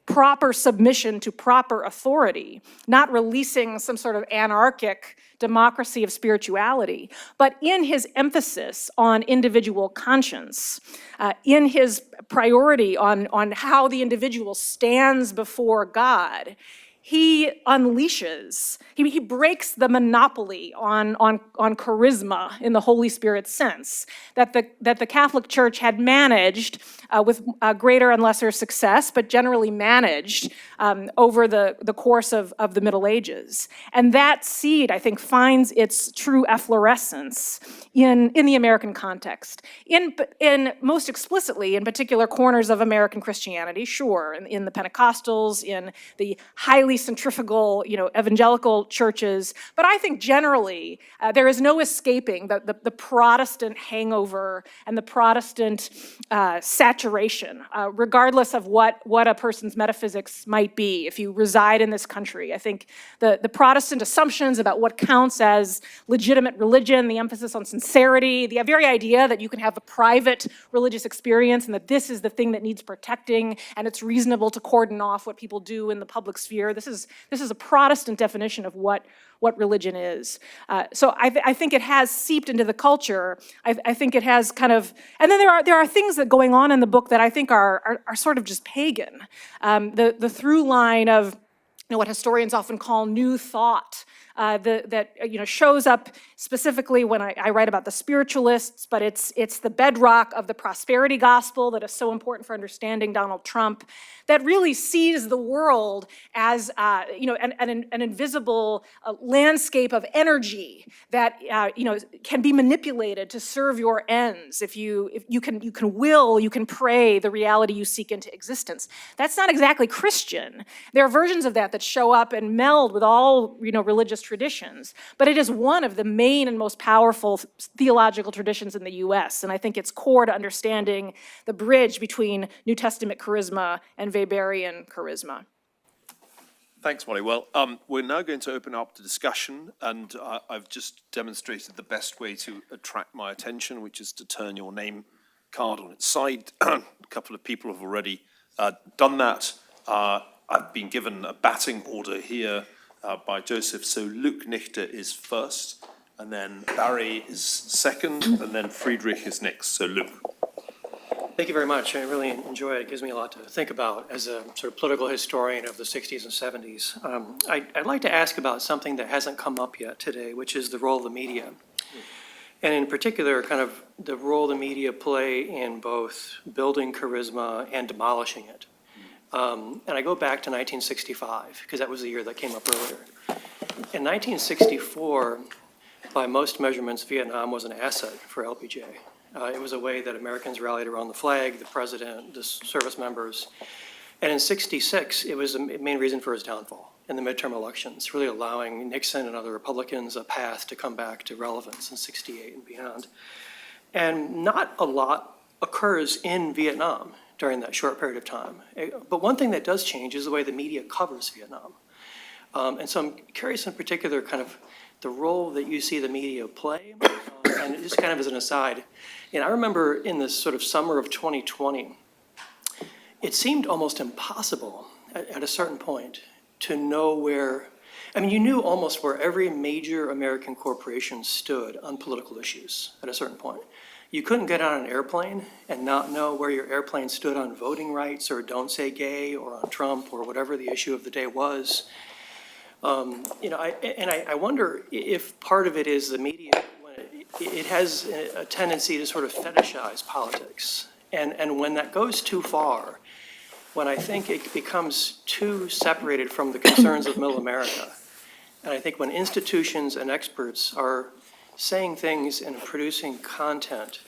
proper submission to proper authority, not releasing some sort of anarchic democracy of spirituality, but in his emphasis on individual conscience, in his priority on how the individual stands before God, he unleashes, he breaks the monopoly on charisma in the Holy Spirit sense that the Catholic Church had managed with greater and lesser success, but generally managed over the course of the Middle Ages. And that seed, I think, finds its true efflorescence in the American context. In most explicitly, in particular corners of American Christianity, sure, in the Pentecostals, in the highly centrifugal, evangelical churches. But I think generally there is no escaping the Protestant hangover and the Protestant saturation, regardless of what a person's metaphysics might be. If you reside in this country, I think the Protestant assumptions about what counts as legitimate religion, the emphasis on sincerity, the very idea that you can have a private religious experience and that this is the thing that needs protecting and it's reasonable to cordon off what people do in the public sphere. This is a Protestant definition of what religion is. So I think it has seeped into the culture. I think it has kind of, and then there are things that going on in the book that I think are sort of just pagan. The through line of what historians often call new thought, that shows up specifically when I write about the spiritualists, but it's the bedrock of the prosperity gospel that is so important for understanding Donald Trump, that really sees the world as an invisible landscape of energy that can be manipulated to serve your ends. If you can will, you can pray the reality you seek into existence. That's not exactly Christian. There are versions of that show up and meld with all religious traditions, but it is one of the main and most powerful theological traditions in the U.S., and I think it's core to understanding the bridge between New Testament charisma and Weberian charisma. Thanks, Molly. Well, we're now going to open up to discussion, and I've just demonstrated the best way to attract my attention, which is to turn your name card on its side. A couple of people have already done that. I've been given a batting order here by Joseph, so Luke Nichter is first, and then Barry is second, and then Friedrich is next. So Luke. Thank you very much. I really enjoy it. It gives me a lot to think about as a sort of political historian of the 60s and 70s. I'd like to ask about something that hasn't come up yet today, which is the role of the media. And in particular, kind of the role the media play in both building charisma and demolishing it. And I go back to 1965, because that was the year that came up earlier. In 1964, by most measurements, Vietnam was an asset for LBJ. It was a way that Americans rallied around the flag, the president, the service members. And in '66, it was the main reason for his downfall in the midterm elections, really allowing Nixon and other Republicans a path to come back to relevance in '68 and beyond. And not a lot occurs in Vietnam during that short period of time. But one thing that does change is the way the media covers Vietnam. And so I'm curious in particular kind of the role that you see the media play. And just kind of as an aside, I remember in the sort of summer of 2020, it seemed almost impossible at a certain point to know where, you knew almost where every major American corporation stood on political issues at a certain point. You couldn't get on an airplane and not know where your airplane stood on voting rights or don't say gay or on Trump or whatever the issue of the day was. I wonder if part of it is the media, when it has a tendency to sort of fetishize politics. And when that goes too far, when I think it becomes too separated from the concerns of middle America, and I think when institutions and experts are saying things and producing content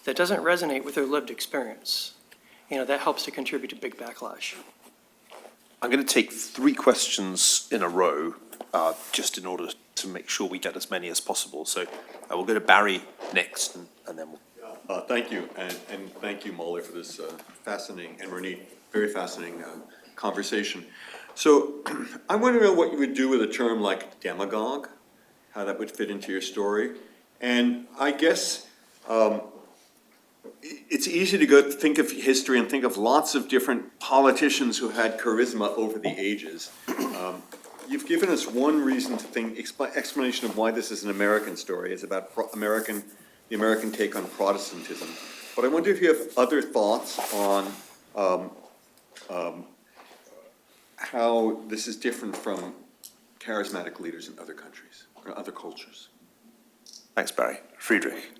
that doesn't resonate with their lived experience, that helps to contribute to big backlash. I'm going to take 3 questions in a row, just in order to make sure we get as many as possible. So I will go to Barry next, and then we'll... Thank you, and thank you, Molly, for this fascinating, and Renee, very fascinating conversation. So I want to know what you would do with a term like demagogue, how that would fit into your story. And I guess it's easy to go think of history and think of lots of different politicians who had charisma over the ages. You've given us one reason to think, explanation of why this is an American story. It's about the American take on Protestantism. But I wonder if you have other thoughts on how this is different from charismatic leaders in other countries or other cultures. Thanks, Barry. Friedrich.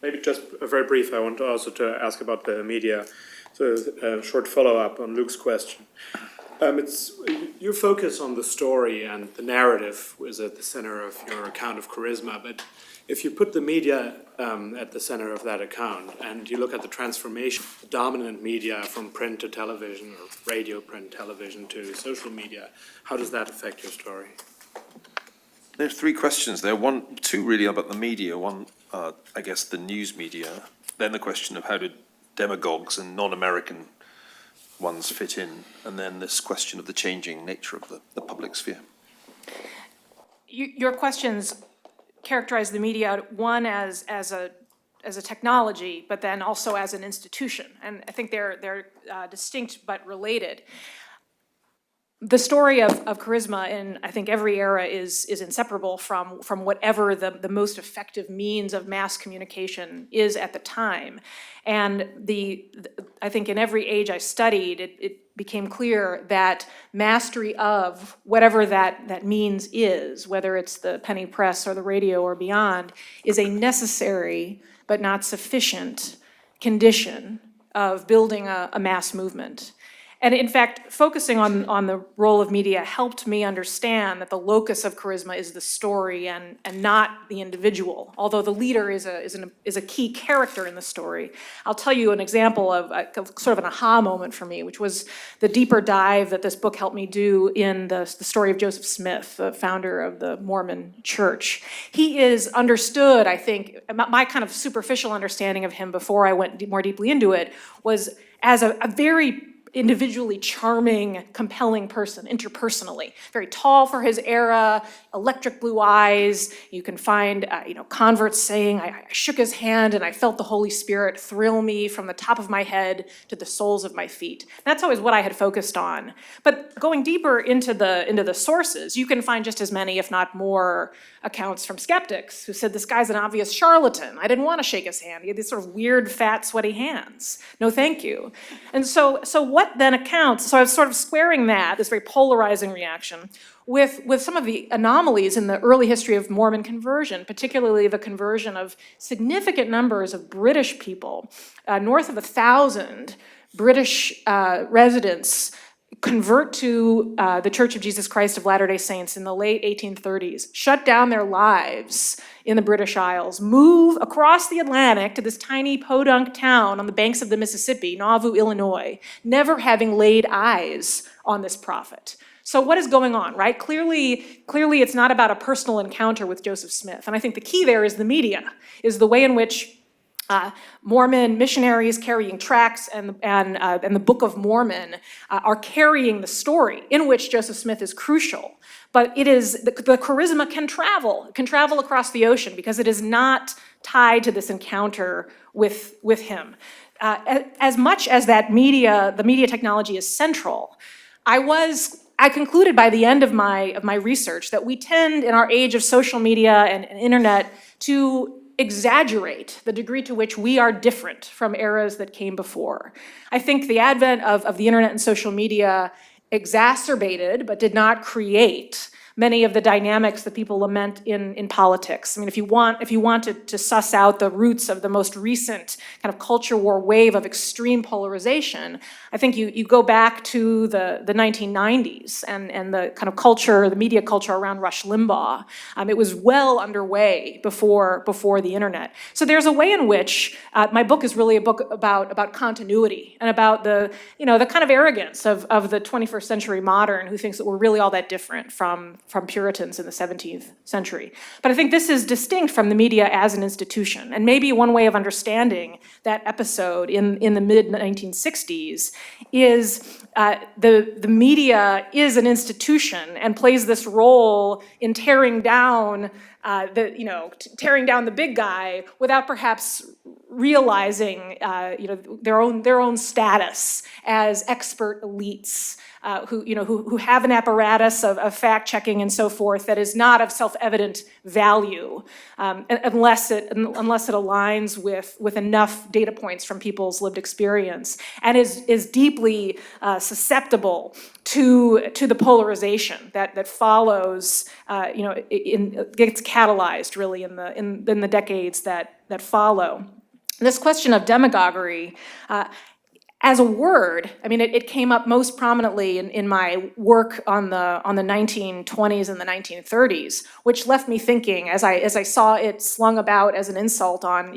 Maybe just very brief, I want also to ask about the media. So a short follow-up on Luke's question. You focus on the story and the narrative is at the center of your account of charisma, but if you put the media at the center of that account and you look at the transformation, the dominant media from print to television or radio, print, television to social media, how does that affect your story? There's 3 questions there. 2 really about the media. One, I guess, the news media. Then the question of how do demagogues and non-American ones fit in, and then this question of the changing nature of the public sphere. Your questions characterize the media, one as a technology, but then also as an institution, and I think they're distinct but related. The story of charisma in, I think, every era is inseparable from whatever the most effective means of mass communication is at the time. And I think in every age I studied, it became clear that mastery of whatever that means is, whether it's the penny press or the radio or beyond, is a necessary but not sufficient condition of building a mass movement. And in fact, focusing on the role of media helped me understand that the locus of charisma is the story and not the individual, although the leader is a key character in the story. I'll tell you an example of sort of an aha moment for me, which was the deeper dive that this book helped me do in the story of Joseph Smith, the founder of the Mormon Church. He is understood, I think, my kind of superficial understanding of him before I went more deeply into it was as a very individually charming, compelling person, interpersonally. Very tall for his era, electric blue eyes. You can find, converts saying, I shook his hand and I felt the Holy Spirit thrill me from the top of my head to the soles of my feet. That's always what I had focused on. But going deeper into the sources, you can find just as many, if not more, accounts from skeptics who said, this guy's an obvious charlatan. I didn't want to shake his hand. He had these sort of weird, fat, sweaty hands. No, thank you. And so what then accounts, so I was sort of squaring this very polarizing reaction, with some of the anomalies in the early history of Mormon conversion, particularly the conversion of significant numbers of British people, north of 1,000 British residents convert to the Church of Jesus Christ of Latter-day Saints in the late 1830s, shut down their lives in the British Isles, move across the Atlantic to this tiny podunk town on the banks of the Mississippi, Nauvoo, Illinois, never having laid eyes on this prophet. So what is going on, right? Clearly it's not about a personal encounter with Joseph Smith. And I think the key there is the media, is the way in which Mormon missionaries carrying tracts and the Book of Mormon are carrying the story in which Joseph Smith is crucial. But it is, the charisma can travel across the ocean because it is not tied to this encounter with him. As much as the media technology is central, I concluded by the end of my research that we tend in our age of social media and internet to exaggerate the degree to which we are different from eras that came before. I think the advent of the internet and social media exacerbated, but did not create, many of the dynamics that people lament in politics. I mean, if you want to suss out the roots of the most recent kind of culture war wave of extreme polarization, I think you go back to the 1990s and the kind of culture, the media culture around Rush Limbaugh. It was well underway before the internet. So there's a way in which my book is really a book about continuity and about the kind of arrogance of the 21st century modern who thinks that we're really all that different from Puritans in the 17th century. But I think this is distinct from the media as an institution. And maybe one way of understanding that episode in the mid-1960s is the media is an institution and plays this role in tearing down the big guy without perhaps realizing their own status as expert elites who have an apparatus of fact checking and so forth that is not of self-evident value unless it aligns with enough data points from people's lived experience and is deeply susceptible to the polarization that follows. It gets catalyzed really in the decades that follow. This question of demagoguery. As a word, I mean, it came up most prominently in my work on the 1920s and the 1930s, which left me thinking, as I saw it slung about as an insult on,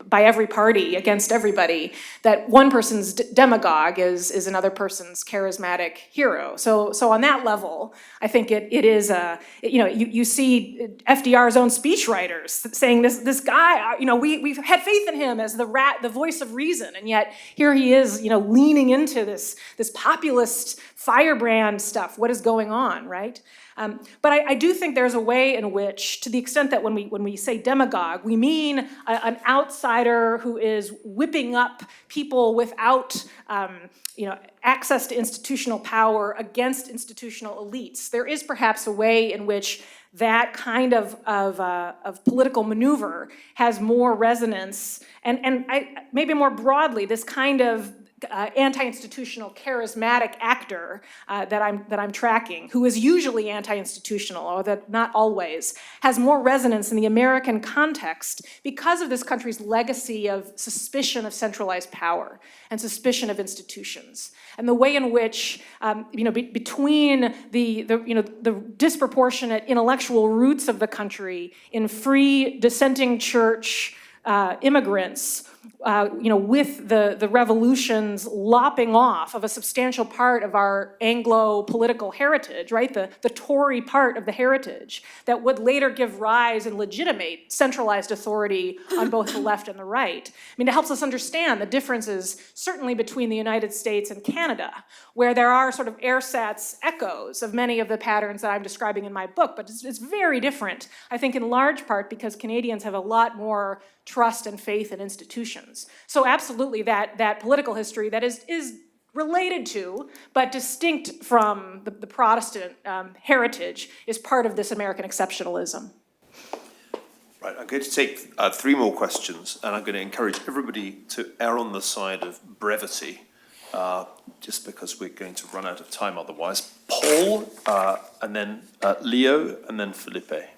by every party against everybody, that one person's demagogue is another person's charismatic hero. So on that level, I think it is you see FDR's own speechwriters saying this guy, we've had faith in him as the voice of reason, and yet here he is, leaning into this populist firebrand stuff. What is going on, right? But I do think there's a way in which, to the extent that when we say demagogue, we mean an outsider who is whipping up people without access to institutional power against institutional elites. There is perhaps a way in which that kind of political maneuver has more resonance, and maybe more broadly, this kind of anti-institutional charismatic actor that I'm tracking, who is usually anti-institutional, or that not always, has more resonance in the American context because of this country's legacy of suspicion of centralized power and suspicion of institutions, and the way in which between the disproportionate intellectual roots of the country in free dissenting church immigrants, with the revolutions lopping off of a substantial part of our Anglo political heritage, right? The Tory part of the heritage that would later give rise and legitimate centralized authority on both the left and the right. I mean, it helps us understand the differences certainly between the United States and Canada, where there are sort of ersatz echoes of many of the patterns that I'm describing in my book, but it's very different, I think, in large part because Canadians have a lot more trust and faith in institutions. So absolutely that political history that is related to, but distinct from the Protestant heritage is part of this American exceptionalism. Right, I'm going to take 3 more questions, and I'm going to encourage everybody to err on the side of brevity, just because we're going to run out of time otherwise. Paul, and then Leo, and then Felipe.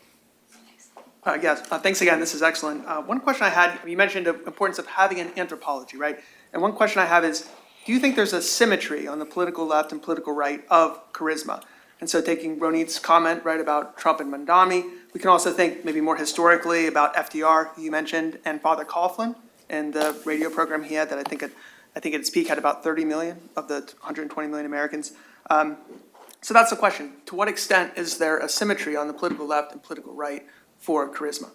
Yes, thanks again. This is excellent. One question I had, you mentioned the importance of having an anthropology, right? And one question I have is, do you think there's a symmetry on the political left and political right of charisma? And so taking Ronit's comment, right, about Trump and Mandami, we can also think maybe more historically about FDR, who you mentioned, and Father Coughlin and the radio program he had that I think at its peak had about 30 million of the 120 million Americans. So that's the question. To what extent is there a symmetry on the political left and political right for charisma?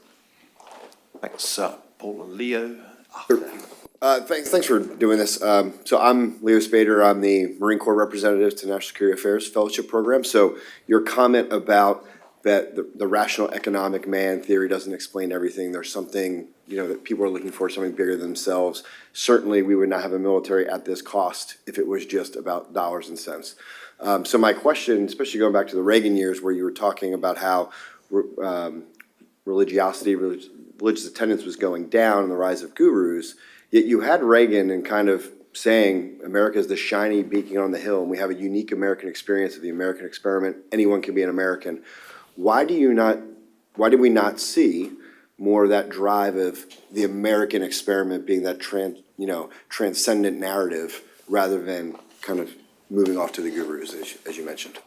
Thanks, Paul and Leo. Thanks for doing this. So I'm Leo Spader. I'm the Marine Corps representative to National Security Affairs Fellowship Program. So your comment about that the rational economic man theory doesn't explain everything. There's something, that people are looking for, something bigger than themselves. Certainly, we would not have a military at this cost if it was just about dollars and cents. So my question, especially going back to the Reagan years where you were talking about how religious attendance was going down and the rise of gurus, yet you had Reagan and kind of saying America is the shiny beacon on the hill and we have a unique American experience of the American experiment. Anyone can be an American. Why did we not see more of that drive of the American experiment being that transcendent narrative rather than kind of moving off to the gurus, as you mentioned?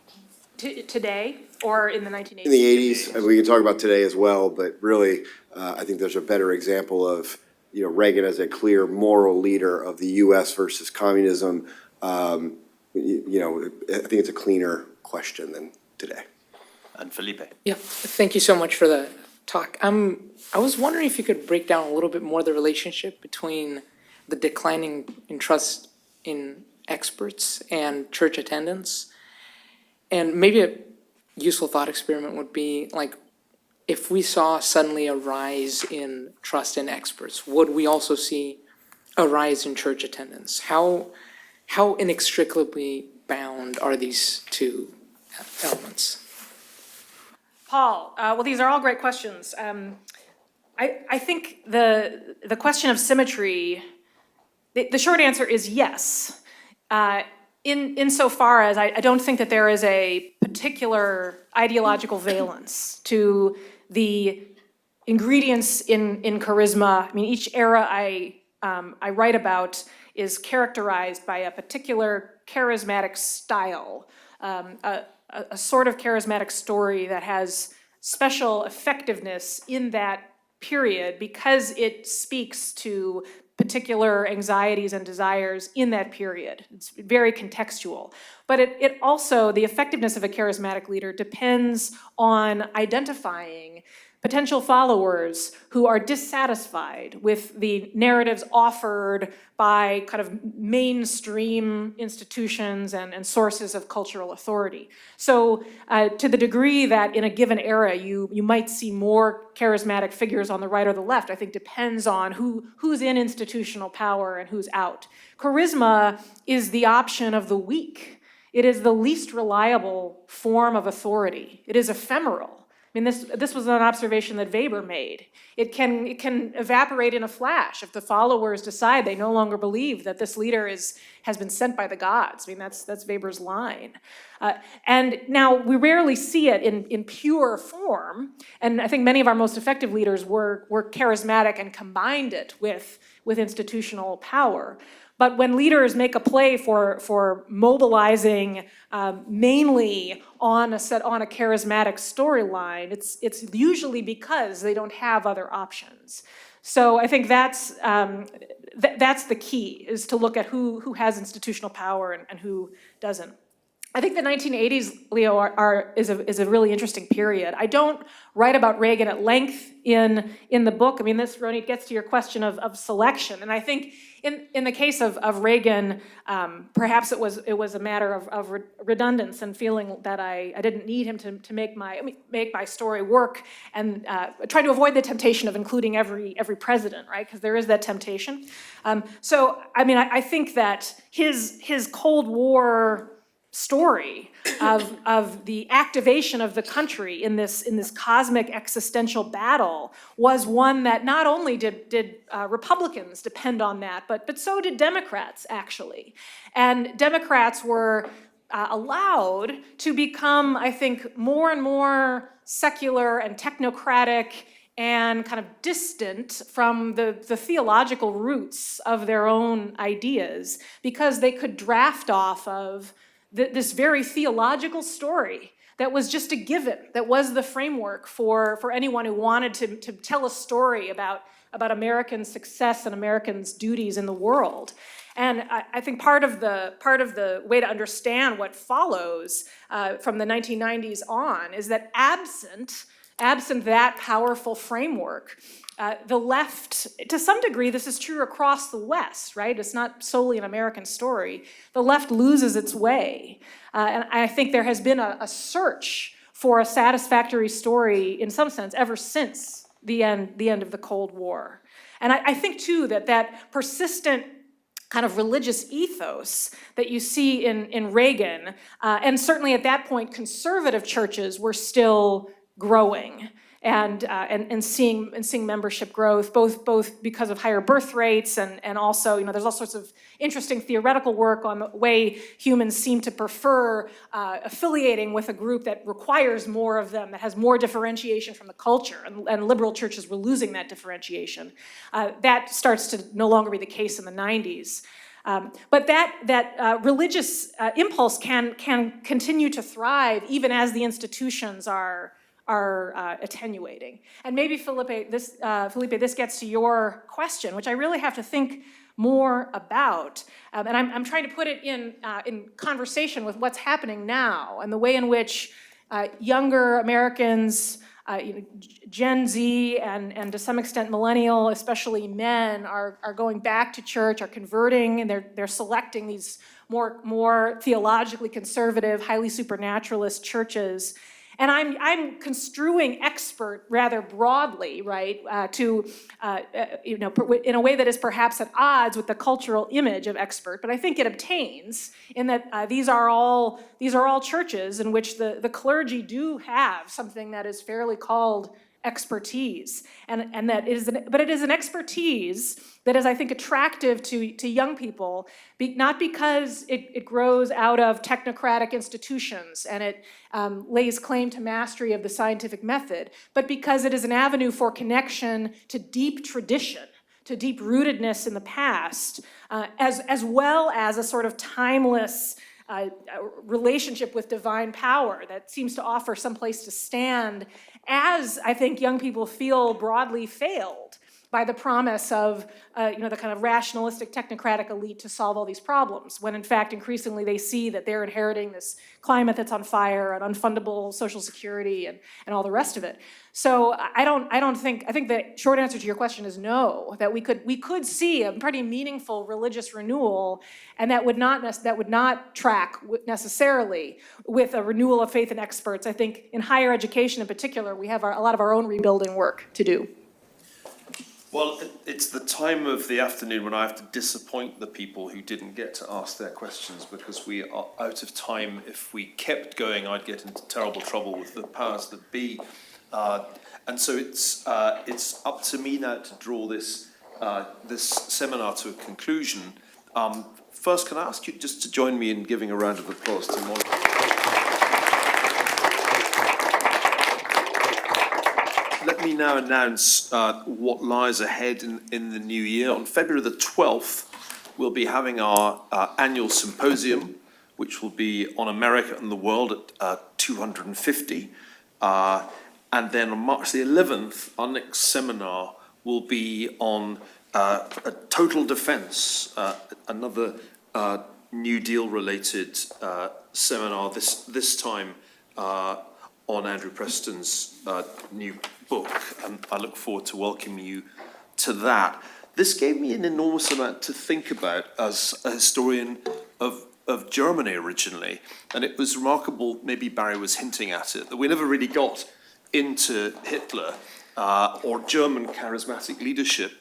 Today or in the 1980s? In the 80s, we can talk about today as well, but really, I think there's a better example of Reagan as a clear moral leader of the U.S. versus communism. I think it's a cleaner question than today. And Felipe. Yeah, thank you so much for the talk. I was wondering if you could break down a little bit more the relationship between the declining in trust in experts and church attendance. And maybe a useful thought experiment would be like, if we saw suddenly a rise in trust in experts, would we also see a rise in church attendance? How inextricably bound are these two elements? Paul, well, these are all great questions. I think the question of symmetry, the short answer is yes. Insofar as I don't think that there is a particular ideological valence to the ingredients in charisma. I mean, each era I write about is characterized by a particular charismatic style, a sort of charismatic story that has special effectiveness in that period because it speaks to particular anxieties and desires in that period. It's very contextual. But it also, the effectiveness of a charismatic leader depends on identifying potential followers who are dissatisfied with the narratives offered by kind of mainstream institutions and sources of cultural authority. So to the degree that in a given era you might see more charismatic figures on the right or the left, I think depends on who's in institutional power and who's out. Charisma is the option of the weak. It is the least reliable form of authority. It is ephemeral. I mean, this was an observation that Weber made. It can evaporate in a flash if the followers decide they no longer believe that this leader has been sent by the gods. I mean, that's Weber's line. And now we rarely see it in pure form. And I think many of our most effective leaders were charismatic and combined it with institutional power. But when leaders make a play for mobilizing mainly on a charismatic storyline, it's usually because they don't have other options. So I think that's the key, is to look at who has institutional power and who doesn't. I think the 1980s, Leo, is a really interesting period. I don't write about Reagan at length in the book. I mean, this, Ronit, gets to your question of selection. And I think in the case of Reagan, perhaps it was a matter of redundance and feeling that I didn't need him to make my story work, and trying to avoid the temptation of including every president, right? Because there is that temptation. So, I mean, I think that his Cold War story of the activation of the country in this cosmic existential battle was one that not only did Republicans depend on that, but so did Democrats, actually. And Democrats were allowed to become, I think, more and more secular and technocratic and kind of distant from the theological roots of their own ideas, because they could draft off of this very theological story that was just a given, that was the framework for anyone who wanted to tell a story about American success and Americans' duties in the world. And I think part of the way to understand what follows from the 1990s on is that absent that powerful framework, the left, to some degree, this is true across the West, right? It's not solely an American story. The left loses its way. And I think there has been a search for a satisfactory story, in some sense, ever since the end of the Cold War. And I think, too, that persistent kind of religious ethos that you see in Reagan, and certainly at that point, conservative churches were still growing and seeing membership growth, both because of higher birth rates and also, there's all sorts of interesting theoretical work on the way humans seem to prefer affiliating with a group that requires more of them, that has more differentiation from the culture, and liberal churches were losing that differentiation. That starts to no longer be the case in the 90s. But that religious impulse can continue to thrive even as the institutions are attenuating. And maybe, Felipe, this gets to your question, which I really have to think more about. And I'm trying to put it in conversation with what's happening now and the way in which younger Americans, Gen Z and to some extent millennial, especially men, are going back to church, are converting, and they're selecting these more theologically conservative, highly supernaturalist churches. And I'm construing expert rather broadly, right, in a way that is perhaps at odds with the cultural image of expert, but I think it obtains in that these are all churches in which the clergy do have something that is fairly called expertise, and that it is an expertise that is, I think, attractive to young people, not because it grows out of technocratic institutions and it lays claim to mastery of the scientific method, but because it is an avenue for connection to deep tradition, to deep rootedness in the past, as well as a sort of timeless relationship with divine power that seems to offer some place to stand, as I think young people feel broadly failed by the promise of the kind of rationalistic technocratic elite to solve all these problems, when in fact increasingly they see that they're inheriting this climate that's on fire and unfundable social security and all the rest of it. So I think the short answer to your question is no, that we could see a pretty meaningful religious renewal, and that would not track necessarily with a renewal of faith in experts. I think in higher education in particular, we have a lot of our own rebuilding work to do. Well, it's the time of the afternoon when I have to disappoint the people who didn't get to ask their questions, because we are out of time. If we kept going, I'd get into terrible trouble with the powers that be. And so it's up to me now to draw this seminar to a conclusion. First, can I ask you just to join me in giving a round of applause to Monica? Let me now announce what lies ahead in the new year. On February the 12th, we'll be having our annual symposium, which will be on America and the world at 250. And then on March the 11th, our next seminar will be on a total defense, another New Deal related seminar, this time on Andrew Preston's new book, and I look forward to welcoming you to that. This gave me an enormous amount to think about as a historian of Germany originally, and it was remarkable, maybe Barry was hinting at it, that we never really got into Hitler or German charismatic leadership,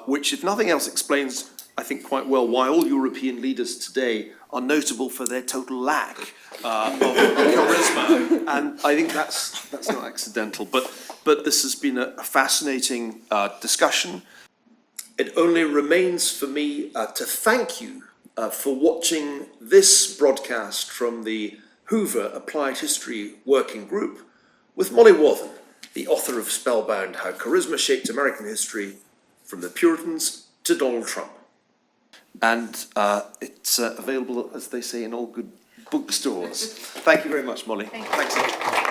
which, if nothing else, explains, I think, quite well why all European leaders today are notable for their total lack of charisma. And I think that's not accidental. But this has been a fascinating discussion. It only remains for me to thank you for watching this broadcast from the Hoover Applied History Working Group with Molly Worthen. the author of Spellbound, How Charisma Shaped American History, from the Puritans to Donald Trump. And it's available, as they say, in all good bookstores. Thank you very much, Molly. Thanks a lot.